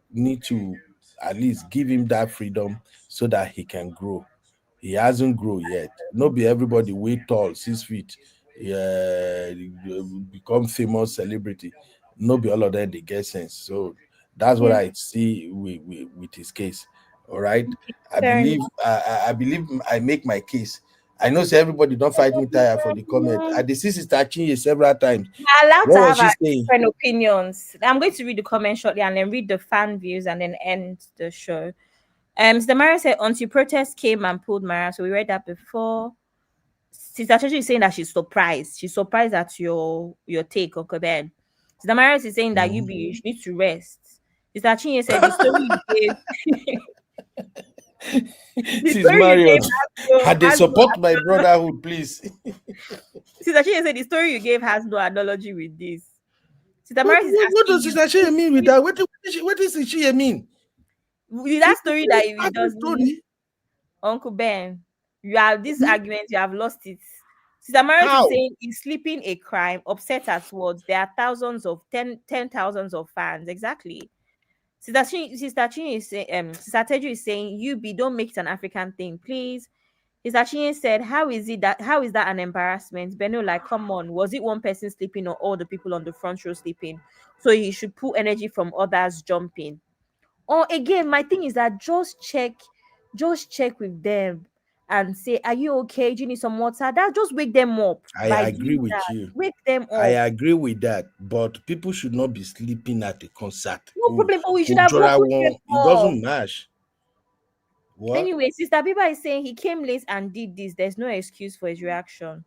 [SPEAKER 7] at least give him that freedom so that he can grow. He hasn't grown yet. Not be everybody way tall, 6 feet, yeah, become famous celebrity. Not be all of them they get sense. So that's what
[SPEAKER 1] Yeah,
[SPEAKER 7] I see with his case. All right. I
[SPEAKER 1] fair
[SPEAKER 7] believe
[SPEAKER 1] enough.
[SPEAKER 7] I believe I make my case. I know say everybody don't fight me tire for the comment. I did see Sister Chinye several times.
[SPEAKER 1] We're allowed to
[SPEAKER 7] What was
[SPEAKER 1] have
[SPEAKER 7] she
[SPEAKER 1] our
[SPEAKER 7] saying?
[SPEAKER 1] different opinions. I'm going to read the comment shortly and then read the fan views and then end the show. Mr. Mara said until protest came and pulled Mara. So we read that before. Sister Chechi is saying that she's surprised. She's surprised at your take, Uncle Ben. Sister Mara is saying that you need to rest. Sister Chinye said the story you gave the
[SPEAKER 7] She's
[SPEAKER 1] story you gave
[SPEAKER 7] Marriott. Had they
[SPEAKER 1] has no
[SPEAKER 7] support my brotherhood, please.
[SPEAKER 1] Sister Chinye said the story you gave has no analogy with this. Sister
[SPEAKER 7] What,
[SPEAKER 1] Maris is
[SPEAKER 7] what, what
[SPEAKER 1] asking
[SPEAKER 7] does
[SPEAKER 1] you
[SPEAKER 7] Sister Shea mean with that? What does she mean?
[SPEAKER 1] with
[SPEAKER 7] It's
[SPEAKER 1] that
[SPEAKER 7] a
[SPEAKER 1] story that
[SPEAKER 7] very
[SPEAKER 1] it
[SPEAKER 7] happy
[SPEAKER 1] doesn't.
[SPEAKER 7] story.
[SPEAKER 1] Uncle Ben, you have this argument, you have lost it. Sister Maris is
[SPEAKER 7] How?
[SPEAKER 1] saying, is sleeping a crime? Upset at what? There are thousands of ten thousands of fans. Exactly. Sister Chin is saying, Sister Teju is saying, you be don't make it an African thing, please. Sister Chin said, how is that an embarrassment? Beno, like, come on, was it one person sleeping or all the people on the front row sleeping? So he should pull energy from others jumping. Or again, my thing is that just check with them and say, "Are you okay? Do you need some water?" That just wake them up
[SPEAKER 7] I
[SPEAKER 1] by
[SPEAKER 7] agree
[SPEAKER 1] doing
[SPEAKER 7] with
[SPEAKER 1] that.
[SPEAKER 7] you.
[SPEAKER 1] Wake them
[SPEAKER 7] I
[SPEAKER 1] up.
[SPEAKER 7] agree with that. But people should not be sleeping at a concert.
[SPEAKER 1] No problem, but we should have
[SPEAKER 7] Ujora
[SPEAKER 1] woken them
[SPEAKER 7] one, it
[SPEAKER 1] up.
[SPEAKER 7] doesn't mash. What?
[SPEAKER 1] Anyway, Sister Biba is saying he came late and did this. There's no excuse for his reaction.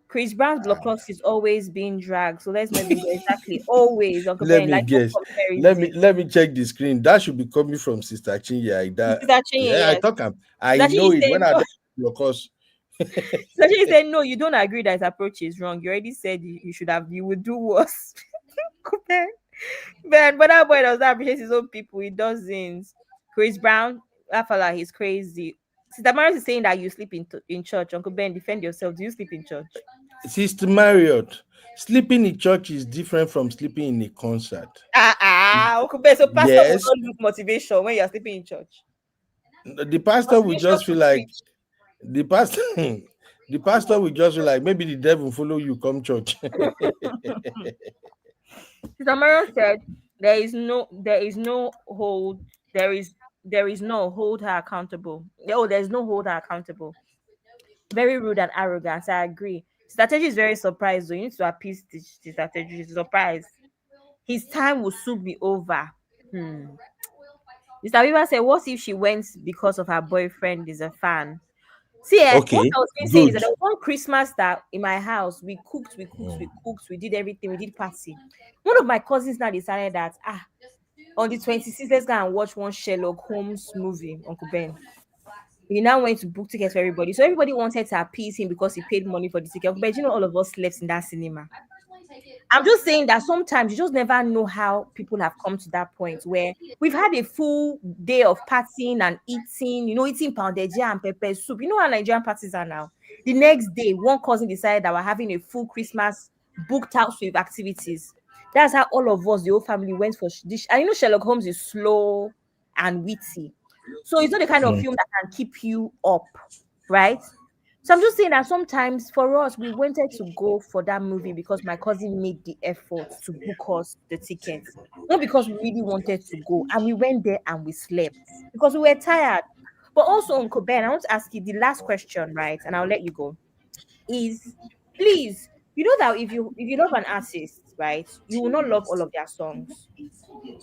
[SPEAKER 1] Chris Brown's blood clock is always being dragged. So let's not even go exactly. Always, Uncle
[SPEAKER 7] Let
[SPEAKER 1] Ben.
[SPEAKER 7] me
[SPEAKER 1] Like no
[SPEAKER 7] guess.
[SPEAKER 1] comparison.
[SPEAKER 7] Let me check the screen. That should be coming from Sister Chinya. That
[SPEAKER 1] Sister Chinye,
[SPEAKER 7] yeah, I
[SPEAKER 1] yes.
[SPEAKER 7] talk am. I
[SPEAKER 1] Sister Chinye
[SPEAKER 7] know
[SPEAKER 1] is
[SPEAKER 7] it when
[SPEAKER 1] saying
[SPEAKER 7] I
[SPEAKER 1] no.
[SPEAKER 7] don't your cause.
[SPEAKER 1] Sister Chinye is saying no, you don't agree that his approach is wrong. You already said you should have, you would do worse. Ben, but that boy does not appreciate his own people. He doesn't. Chris Brown, that fella, he's crazy. Sister Maris is saying that you sleep in church. Uncle Ben, defend yourself. Do you sleep in church?
[SPEAKER 7] Sister Marriott, sleeping in church is different from sleeping in a concert.
[SPEAKER 1] Uncle Ben. So pastor will
[SPEAKER 7] Yes,
[SPEAKER 1] not lose motivation when you're sleeping in church.
[SPEAKER 7] the pastor will
[SPEAKER 1] Motivation
[SPEAKER 7] just
[SPEAKER 1] to
[SPEAKER 7] feel like
[SPEAKER 1] preach.
[SPEAKER 7] the pastor the pastor will just feel like maybe the devil follow you come church.
[SPEAKER 1] Sister Maris said there is no hold, there is no hold her accountable. Oh, there's no hold her accountable. Very rude and arrogant. I agree. Strategy is very surprised though. You need to appease the strategy. She's surprised. His time will soon be over. Hmm. Mr. Weaver said, what if she went because of her boyfriend is a fan? See, what
[SPEAKER 7] Okay,
[SPEAKER 1] I was going to say is that
[SPEAKER 7] good.
[SPEAKER 1] there was one Christmas that in my house we did everything, we did party. One of my cousins now decided that on the 26th, let's go and watch one Sherlock Holmes movie, Uncle Ben. He now went to book tickets for everybody. So everybody wanted to appease him because he paid money for the ticket. But you know, all of us slept in that cinema. I'm just saying that sometimes you just never know how people have come to that point where we've had a full day of partying and eating, eating pounded yam and pepper soup. You know how Nigerian parties are now. The next day, one cousin decided that we're having a full Christmas booked out with activities. That's how all of us, the whole family, went for this. And Sherlock Holmes is slow and witty. So it's not the kind of film that can keep you up, right? So I'm just saying that sometimes for us, we wanted to go for that movie because my cousin made the effort to book us the tickets, not because we really wanted to go. And we went there and we slept because we were tired. But also, Uncle Ben, I want to ask you the last question, right? And I'll let you go. Is please, you know that if you love an artist, right, you will not love all of their songs.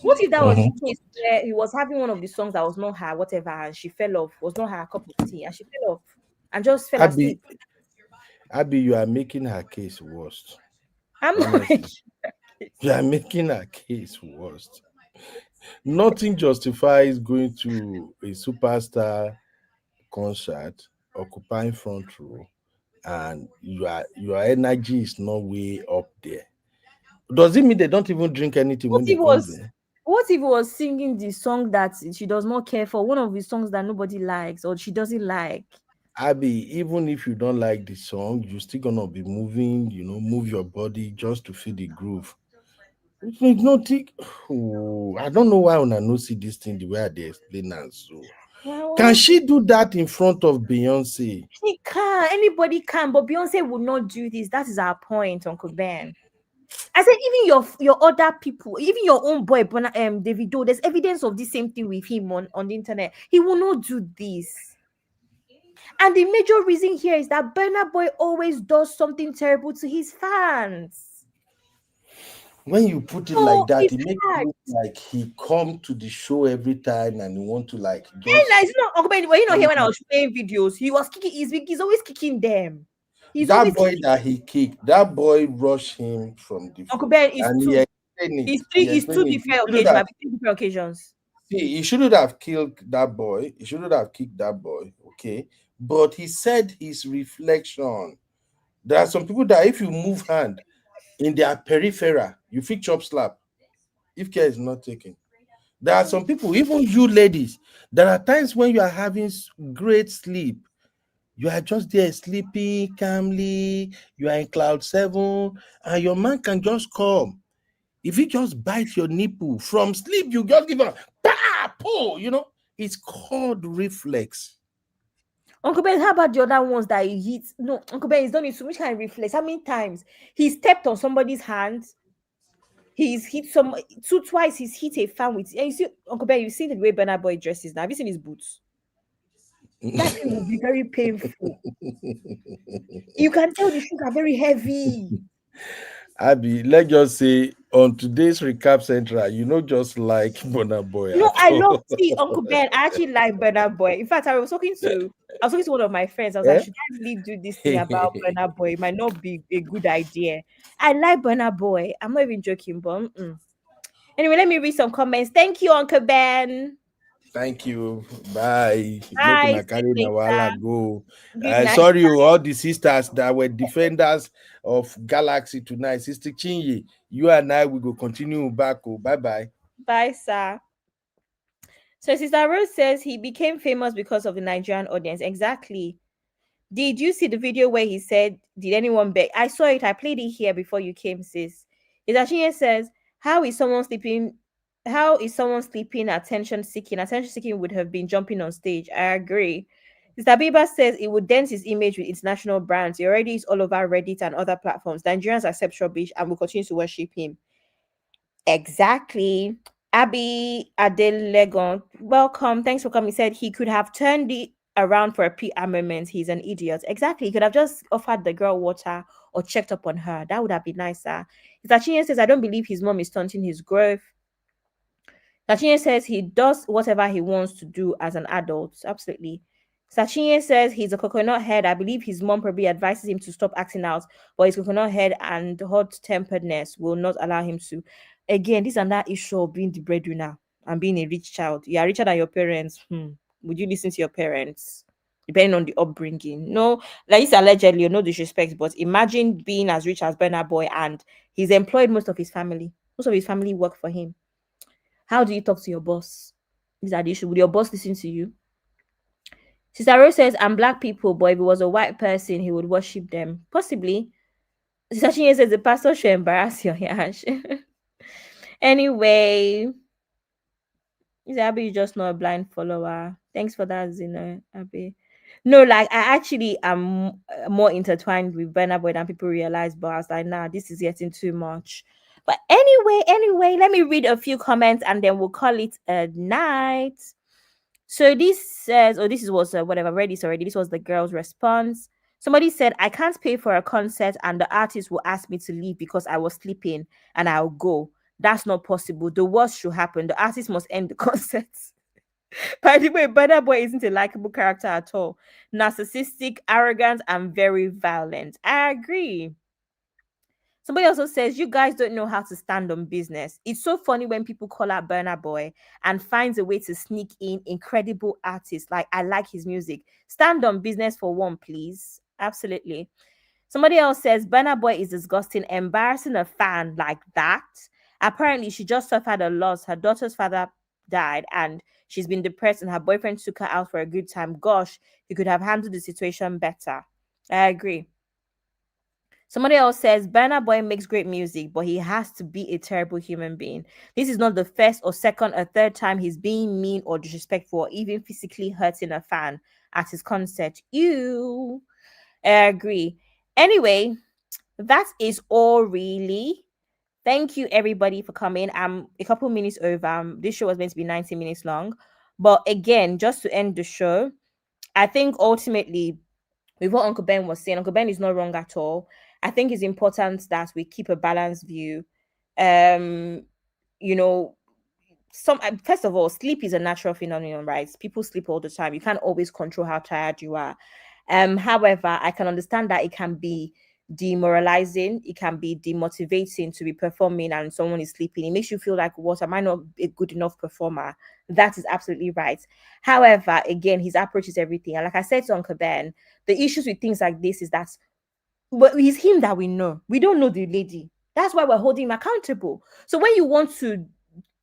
[SPEAKER 1] What if that was the case where he was having one of the songs that was not her, whatever, and she fell off, was not her cup of tea, and she fell off and just fell
[SPEAKER 7] Abby,
[SPEAKER 1] asleep?
[SPEAKER 7] Abby, you are making her case worse.
[SPEAKER 1] I'm not.
[SPEAKER 7] Honestly. You are making a case worst. Nothing justifies going to a superstar concert, occupying front row, and your energy is not way up there. Does it mean they don't even drink anything
[SPEAKER 1] What
[SPEAKER 7] when they
[SPEAKER 1] if it
[SPEAKER 7] come
[SPEAKER 1] was
[SPEAKER 7] there?
[SPEAKER 1] what if it was singing the song that she does not care for, one of the songs that nobody likes or she doesn't like?
[SPEAKER 7] Abby, even if you don't like the song, you're still gonna be moving, move your body just to feel the groove. It's not think. Oh, I don't know why when I no see this thing the way they explain it. So can
[SPEAKER 1] Well,
[SPEAKER 7] she do that in front of Beyonce?
[SPEAKER 1] she can. Anybody can, but Beyonce would not do this. That is our point, Uncle Ben. I said, even your other people, even your own boy, Davido, there's evidence of the same thing with him on the internet. He will not do this. And the major reason here is that Burna Boy always does something terrible to his fans.
[SPEAKER 7] When you put it like
[SPEAKER 1] So
[SPEAKER 7] that,
[SPEAKER 1] it's
[SPEAKER 7] it makes it
[SPEAKER 1] hard.
[SPEAKER 7] look like he come to the show every time and he want to like
[SPEAKER 1] And
[SPEAKER 7] just
[SPEAKER 1] it's not Uncle Ben, were you not here when I was playing videos? He was kicking he's always kicking them. He's
[SPEAKER 7] that
[SPEAKER 1] always
[SPEAKER 7] boy
[SPEAKER 1] kicking
[SPEAKER 7] that he kicked, that boy rushed him from the
[SPEAKER 1] Uncle
[SPEAKER 7] front.
[SPEAKER 1] Ben is
[SPEAKER 7] And he
[SPEAKER 1] two.
[SPEAKER 7] explained it.
[SPEAKER 1] It's three,
[SPEAKER 7] He
[SPEAKER 1] it's two
[SPEAKER 7] explained it.
[SPEAKER 1] different occasions. Might be three different occasions.
[SPEAKER 7] He shouldn't have killed that boy. He shouldn't have kicked that boy. Okay. But he said his reflection. There are some people that if you move hand in their peripheral, you feel chop slap if care is not taken. There are some people, even you ladies, there are times when you are having great sleep. You are just there sleeping calmly, you are in cloud seven, and your man can just come. If he just bite your nipple from sleep, you just give a bah, pull, it's called reflex.
[SPEAKER 1] Uncle Ben, how about the other ones that he hits? No, Uncle Ben, he's done it so much kind of reflex. How many times he stepped on somebody's hand? He's hit twice. He's hit a fan with. And you see, Uncle Ben, you see the way Burna Boy dresses now. Have you seen his boots? That thing will be very painful. You can tell the shoes are very heavy.
[SPEAKER 7] Abby, let's just say on today's recap central, just like Burna Boy
[SPEAKER 1] No,
[SPEAKER 7] at
[SPEAKER 1] I love
[SPEAKER 7] all.
[SPEAKER 1] see Uncle Ben. I actually like Burna Boy. In fact, I was talking to one of my friends. I was like,
[SPEAKER 7] Eh?
[SPEAKER 1] should I really do this thing about Burna Boy? It might not be a good idea. I like Burna Boy. I'm not even joking, but anyway, let me read some comments. Thank you, Uncle Ben.
[SPEAKER 7] Thank you. Bye. Make
[SPEAKER 1] Bye.
[SPEAKER 7] una
[SPEAKER 1] See
[SPEAKER 7] carry
[SPEAKER 1] you
[SPEAKER 7] una wahala
[SPEAKER 1] later.
[SPEAKER 7] go.
[SPEAKER 1] Good night.
[SPEAKER 7] Sorry, all the sisters that were defenders of Galaxy tonight. Sister Chinyi, you and I will go continue back. Oh, bye bye.
[SPEAKER 1] Bye, sir. So Sister Rose says he became famous because of the Nigerian audience. Exactly. Did you see the video where he said, "Did anyone beg?" I saw it. I played it here before you came, sis. Itachiye says, "How is someone sleeping? How is someone sleeping? Attention seeking. Attention seeking would have been jumping on stage." I agree. Sister Biba says it would dent his image with international brands. He already is all over Reddit and other platforms. Nigerians accept rubbish and will continue to worship him. Exactly. Abby Adelegon, welcome. Thanks for coming. He said he could have turned it around for a PR moment. He's an idiot. Exactly. He could have just offered the girl water or checked up on her. That would have been nicer. Itachinya says, I don't believe his mom is stunting his growth. Sachinye says he does whatever he wants to do as an adult. Absolutely. Sachinye says he's a coconut head. I believe his mom probably advises him to stop acting out, but his coconut head and hot temperedness will not allow him to. Again, this and that issue of being the breadwinner and being a rich child. You are richer than your parents. Would you listen to your parents? Depending on the upbringing. No, like it's allegedly, no disrespect, but imagine being as rich as Burna Boy and he's employed most of his family. Most of his family work for him. How do you talk to your boss? These are the issue. Would your boss listen to you? Sister Rose says, I'm black people, but if it was a white person, he would worship them. Possibly. Sister Chinye says, the pastor should embarrass your yash. Anyway, is Abby just not a blind follower? Thanks for that, Zeno, Abby. No, like I actually am more intertwined with Burna Boy than people realize, but I was like, nah, this is getting too much. But anyway, let me read a few comments and then we'll call it a night. So this says, oh, this was whatever, read this already. This was the girl's response. Somebody said, I can't pay for a concert and the artist will ask me to leave because I was sleeping and I'll go. That's not possible. The worst should happen. The artist must end the concert. By the way, Burna Boy isn't a likable character at all. Narcissistic, arrogant, and very violent. I agree. Somebody also says, you guys don't know how to stand on business. It's so funny when people call out Burna Boy and finds a way to sneak in incredible artists. Like, I like his music. Stand on business for one, please. Absolutely. Somebody else says, Burna Boy is disgusting, embarrassing a fan like that. Apparently, she just suffered a loss. Her daughter's father died and she's been depressed, and her boyfriend took her out for a good time. Gosh, he could have handled the situation better. I agree. Somebody else says Burna Boy makes great music, but he has to be a terrible human being. This is not the first or second or third time he's being mean or disrespectful or even physically hurting a fan at his concert. You, I agree. Anyway, that is all really. Thank you everybody for coming. I'm a couple minutes over. This show was meant to be 90 minutes long. But again, just to end the show, I think ultimately with what Uncle Ben was saying, Uncle Ben is not wrong at all. I think it's important that we keep a balanced view. Um, you know, some first of all, sleep is a natural phenomenon, right? People sleep all the time. You can't always control how tired you are. However, I can understand that it can be demoralizing, it can be demotivating to be performing and someone is sleeping. It makes you feel like, what, am I not a good enough performer? That is absolutely right. However, again, his approach is everything. And like I said to Uncle Ben, the issues with things like this is that, but it's him that we know. We don't know the lady. That's why we're holding him accountable. So when you want to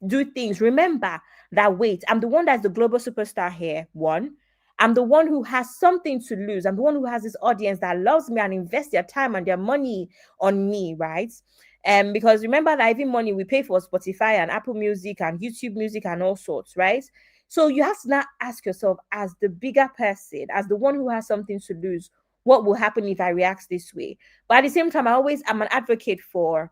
[SPEAKER 1] do things, remember that, wait, I'm the one that's the global superstar here. One, I'm the one who has something to lose. I'm the one who has this audience that loves me and invests their time and their money on me, right? Because remember that even money we pay for Spotify and Apple Music and YouTube Music and all sorts, right? So you have to now ask yourself, as the bigger person, as the one who has something to lose, what will happen if I react this way? But at the same time, I'm an advocate for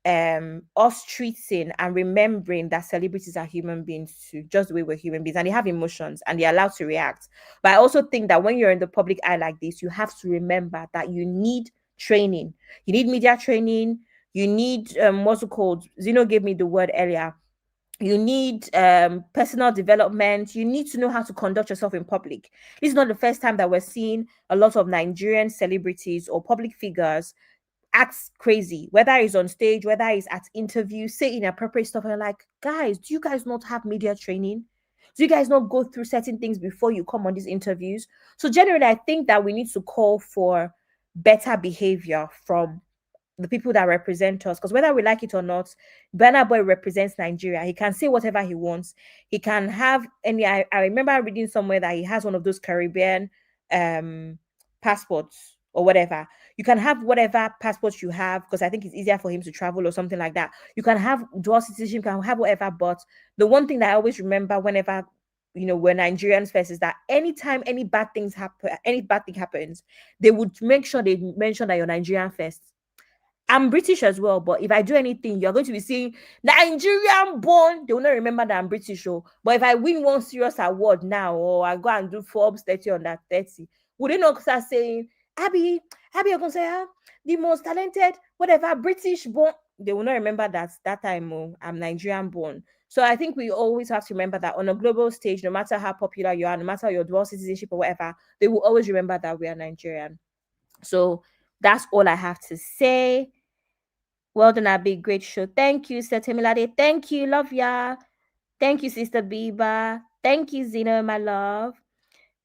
[SPEAKER 1] us treating and remembering that celebrities are human beings too, just the way we're human beings, and they have emotions and they're allowed to react. But I also think that when you're in the public eye like this, you have to remember that you need training. You need media training. You need what's it called? Zeno gave me the word earlier. You need personal development. You need to know how to conduct yourself in public. This is not the first time that we're seeing a lot of Nigerian celebrities or public figures acts crazy, whether it's on stage, whether it's at interviews, say inappropriate stuff. And you're like, guys, do you guys not have media training? Do you guys not go through certain things before you come on these interviews? So generally, I think that we need to call for better behavior from the people that represent us, because whether we like it or not, Burna Boy represents Nigeria. He can say whatever he wants. He can have any. I remember reading somewhere that he has one of those Caribbean passports or whatever. You can have whatever passports you have, because I think it's easier for him to travel or something like that. You can have dual citizenship, you can have whatever. But the one thing that I always remember whenever we're Nigerians first is that anytime any bad things happen, any bad thing happens, they would make sure they mention that you're Nigerian first. I'm British as well, but if I do anything, you're going to be saying Nigerian born. They will not remember that I'm British. Oh, but if I win one serious award now, or I go and do Forbes 30 under 30, would they not start saying, Abby, you're going to say, the most talented, whatever, British born? They will not remember that time. Oh, I'm Nigerian born. So I think we always have to remember that on a global stage, no matter how popular you are, no matter your dual citizenship or whatever, they will always remember that we are Nigerian. So that's all I have to say. Well done, Abby. Great show. Thank you, Sister Temilade. Thank you. Love ya. Thank you, Sister Biba. Thank you, Zeno, my love.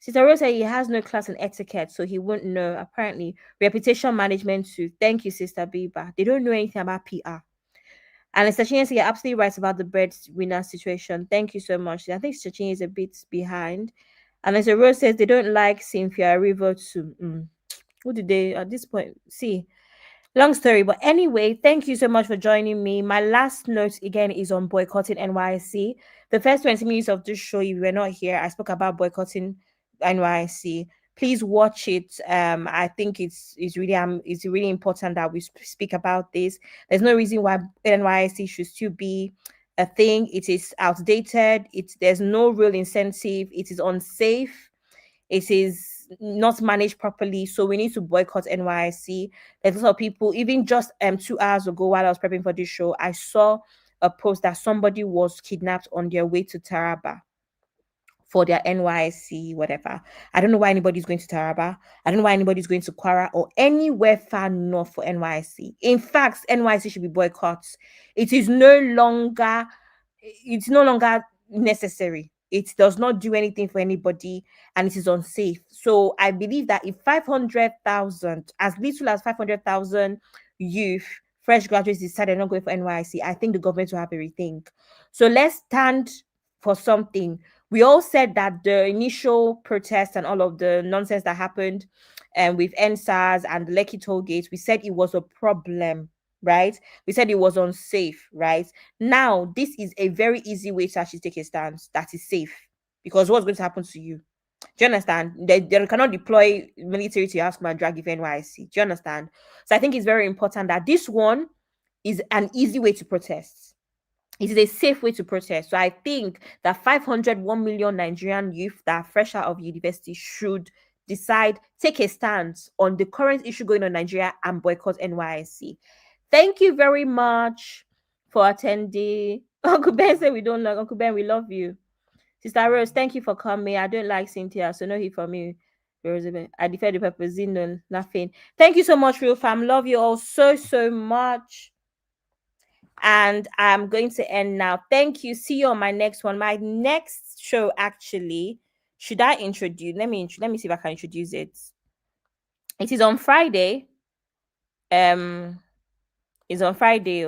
[SPEAKER 1] Sister Rose said he has no class in etiquette, so he won't know. Apparently, reputation management too. Thank you, Sister Biba. They don't know anything about PR. And Sister Chinese, you're absolutely right about the breadwinner situation. Thank you so much. I think Sister Chinese is a bit behind. And Sister Rose says they don't like Cynthia River too. What did they at this point see? Long story, but anyway, thank you so much for joining me. My last note again is on boycotting NYC. The first 20 minutes of this show, if you were not here, I spoke about boycotting NYC. Please watch it. I think it's really important that we speak about this. There's no reason why NYC should still be a thing. It is outdated. There's no real incentive. It is unsafe. It is not managed properly, so we need to boycott NYC. There's a lot of people, even just 2 hours ago while I was prepping for this show, I saw a post that somebody was kidnapped on their way to Taraba for their NYC, whatever. I don't know why anybody's going to Taraba. I don't know why anybody's going to Kwara or anywhere far north for NYC. In fact, NYC should be boycotted. It is no longer, it's no longer necessary. It does not do anything for anybody and it is unsafe. So I believe that if 500,000, as little as 500,000 youth, fresh graduates decided not going for NYC, I think the government will have a rethink. So let's stand for something. We all said that the initial protest and all of the nonsense that happened with NSAS and the Lekki toll gates, we said it was a problem, right? We said it was unsafe, right? Now, this is a very easy way to actually take a stance that is safe because what's going to happen to you? Do you understand? They cannot deploy military to your house and drag you for NYC. Do you understand? So I think it's very important that this one is an easy way to protest. It is a safe way to protest. So I think that 1 million Nigerian youth that are fresh out of university should decide, take a stance on the current issue going on in Nigeria and boycott NYSC. Thank you very much for attending. Uncle Ben said we don't like Uncle Ben, we love you. Sister Rose, thank you for coming. I don't like Cynthia, so no heat for me. I defer the purpose, no, nothing. Thank you so much, real fam. Love you all so, so much. And I'm going to end now. Thank you. See you on my next one. My next show, actually, should I introduce? Let me see if I can introduce it. It is on Friday. It's on Friday.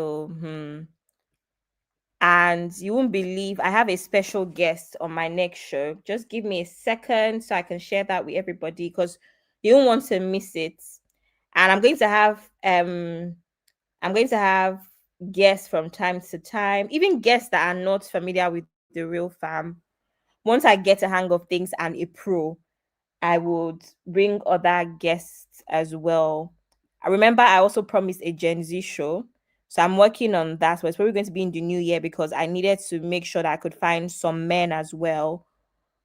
[SPEAKER 1] And you won't believe I have a special guest on my next show. Just give me a second so I can share that with everybody because you don't want to miss it. And I'm going to have guests from time to time, even guests that are not familiar with the real fam. Once I get a hang of things and a pro, I would bring other guests as well. I remember I also promised a Gen Z show. So I'm working on that. So it's probably going to be in the new year because I needed to make sure that I could find some men as well,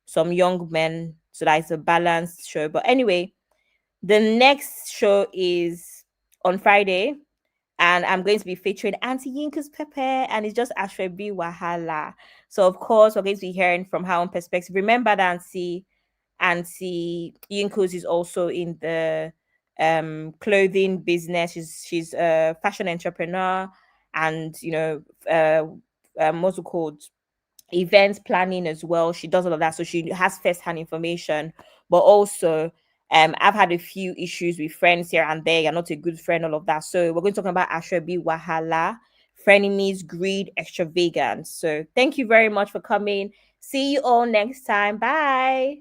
[SPEAKER 1] some young men, so that it's a balanced show. But anyway, the next show is on Friday, and I'm going to be featuring Auntie Yinka's Pepe, and it's just Ashwebi Wahala. So of course, we're going to be hearing from her own perspective. Remember that Auntie Yinka's is also in the clothing business. She's a fashion entrepreneur, and what's it called, events planning as well. She does all of that, so she has first-hand information. But also, I've had a few issues with friends here and there. You're not a good friend, all of that. So we're going to talk about Ashwebi Wahala, frenemies, greed, extravagance. So thank you very much for coming. See you all next time. Bye.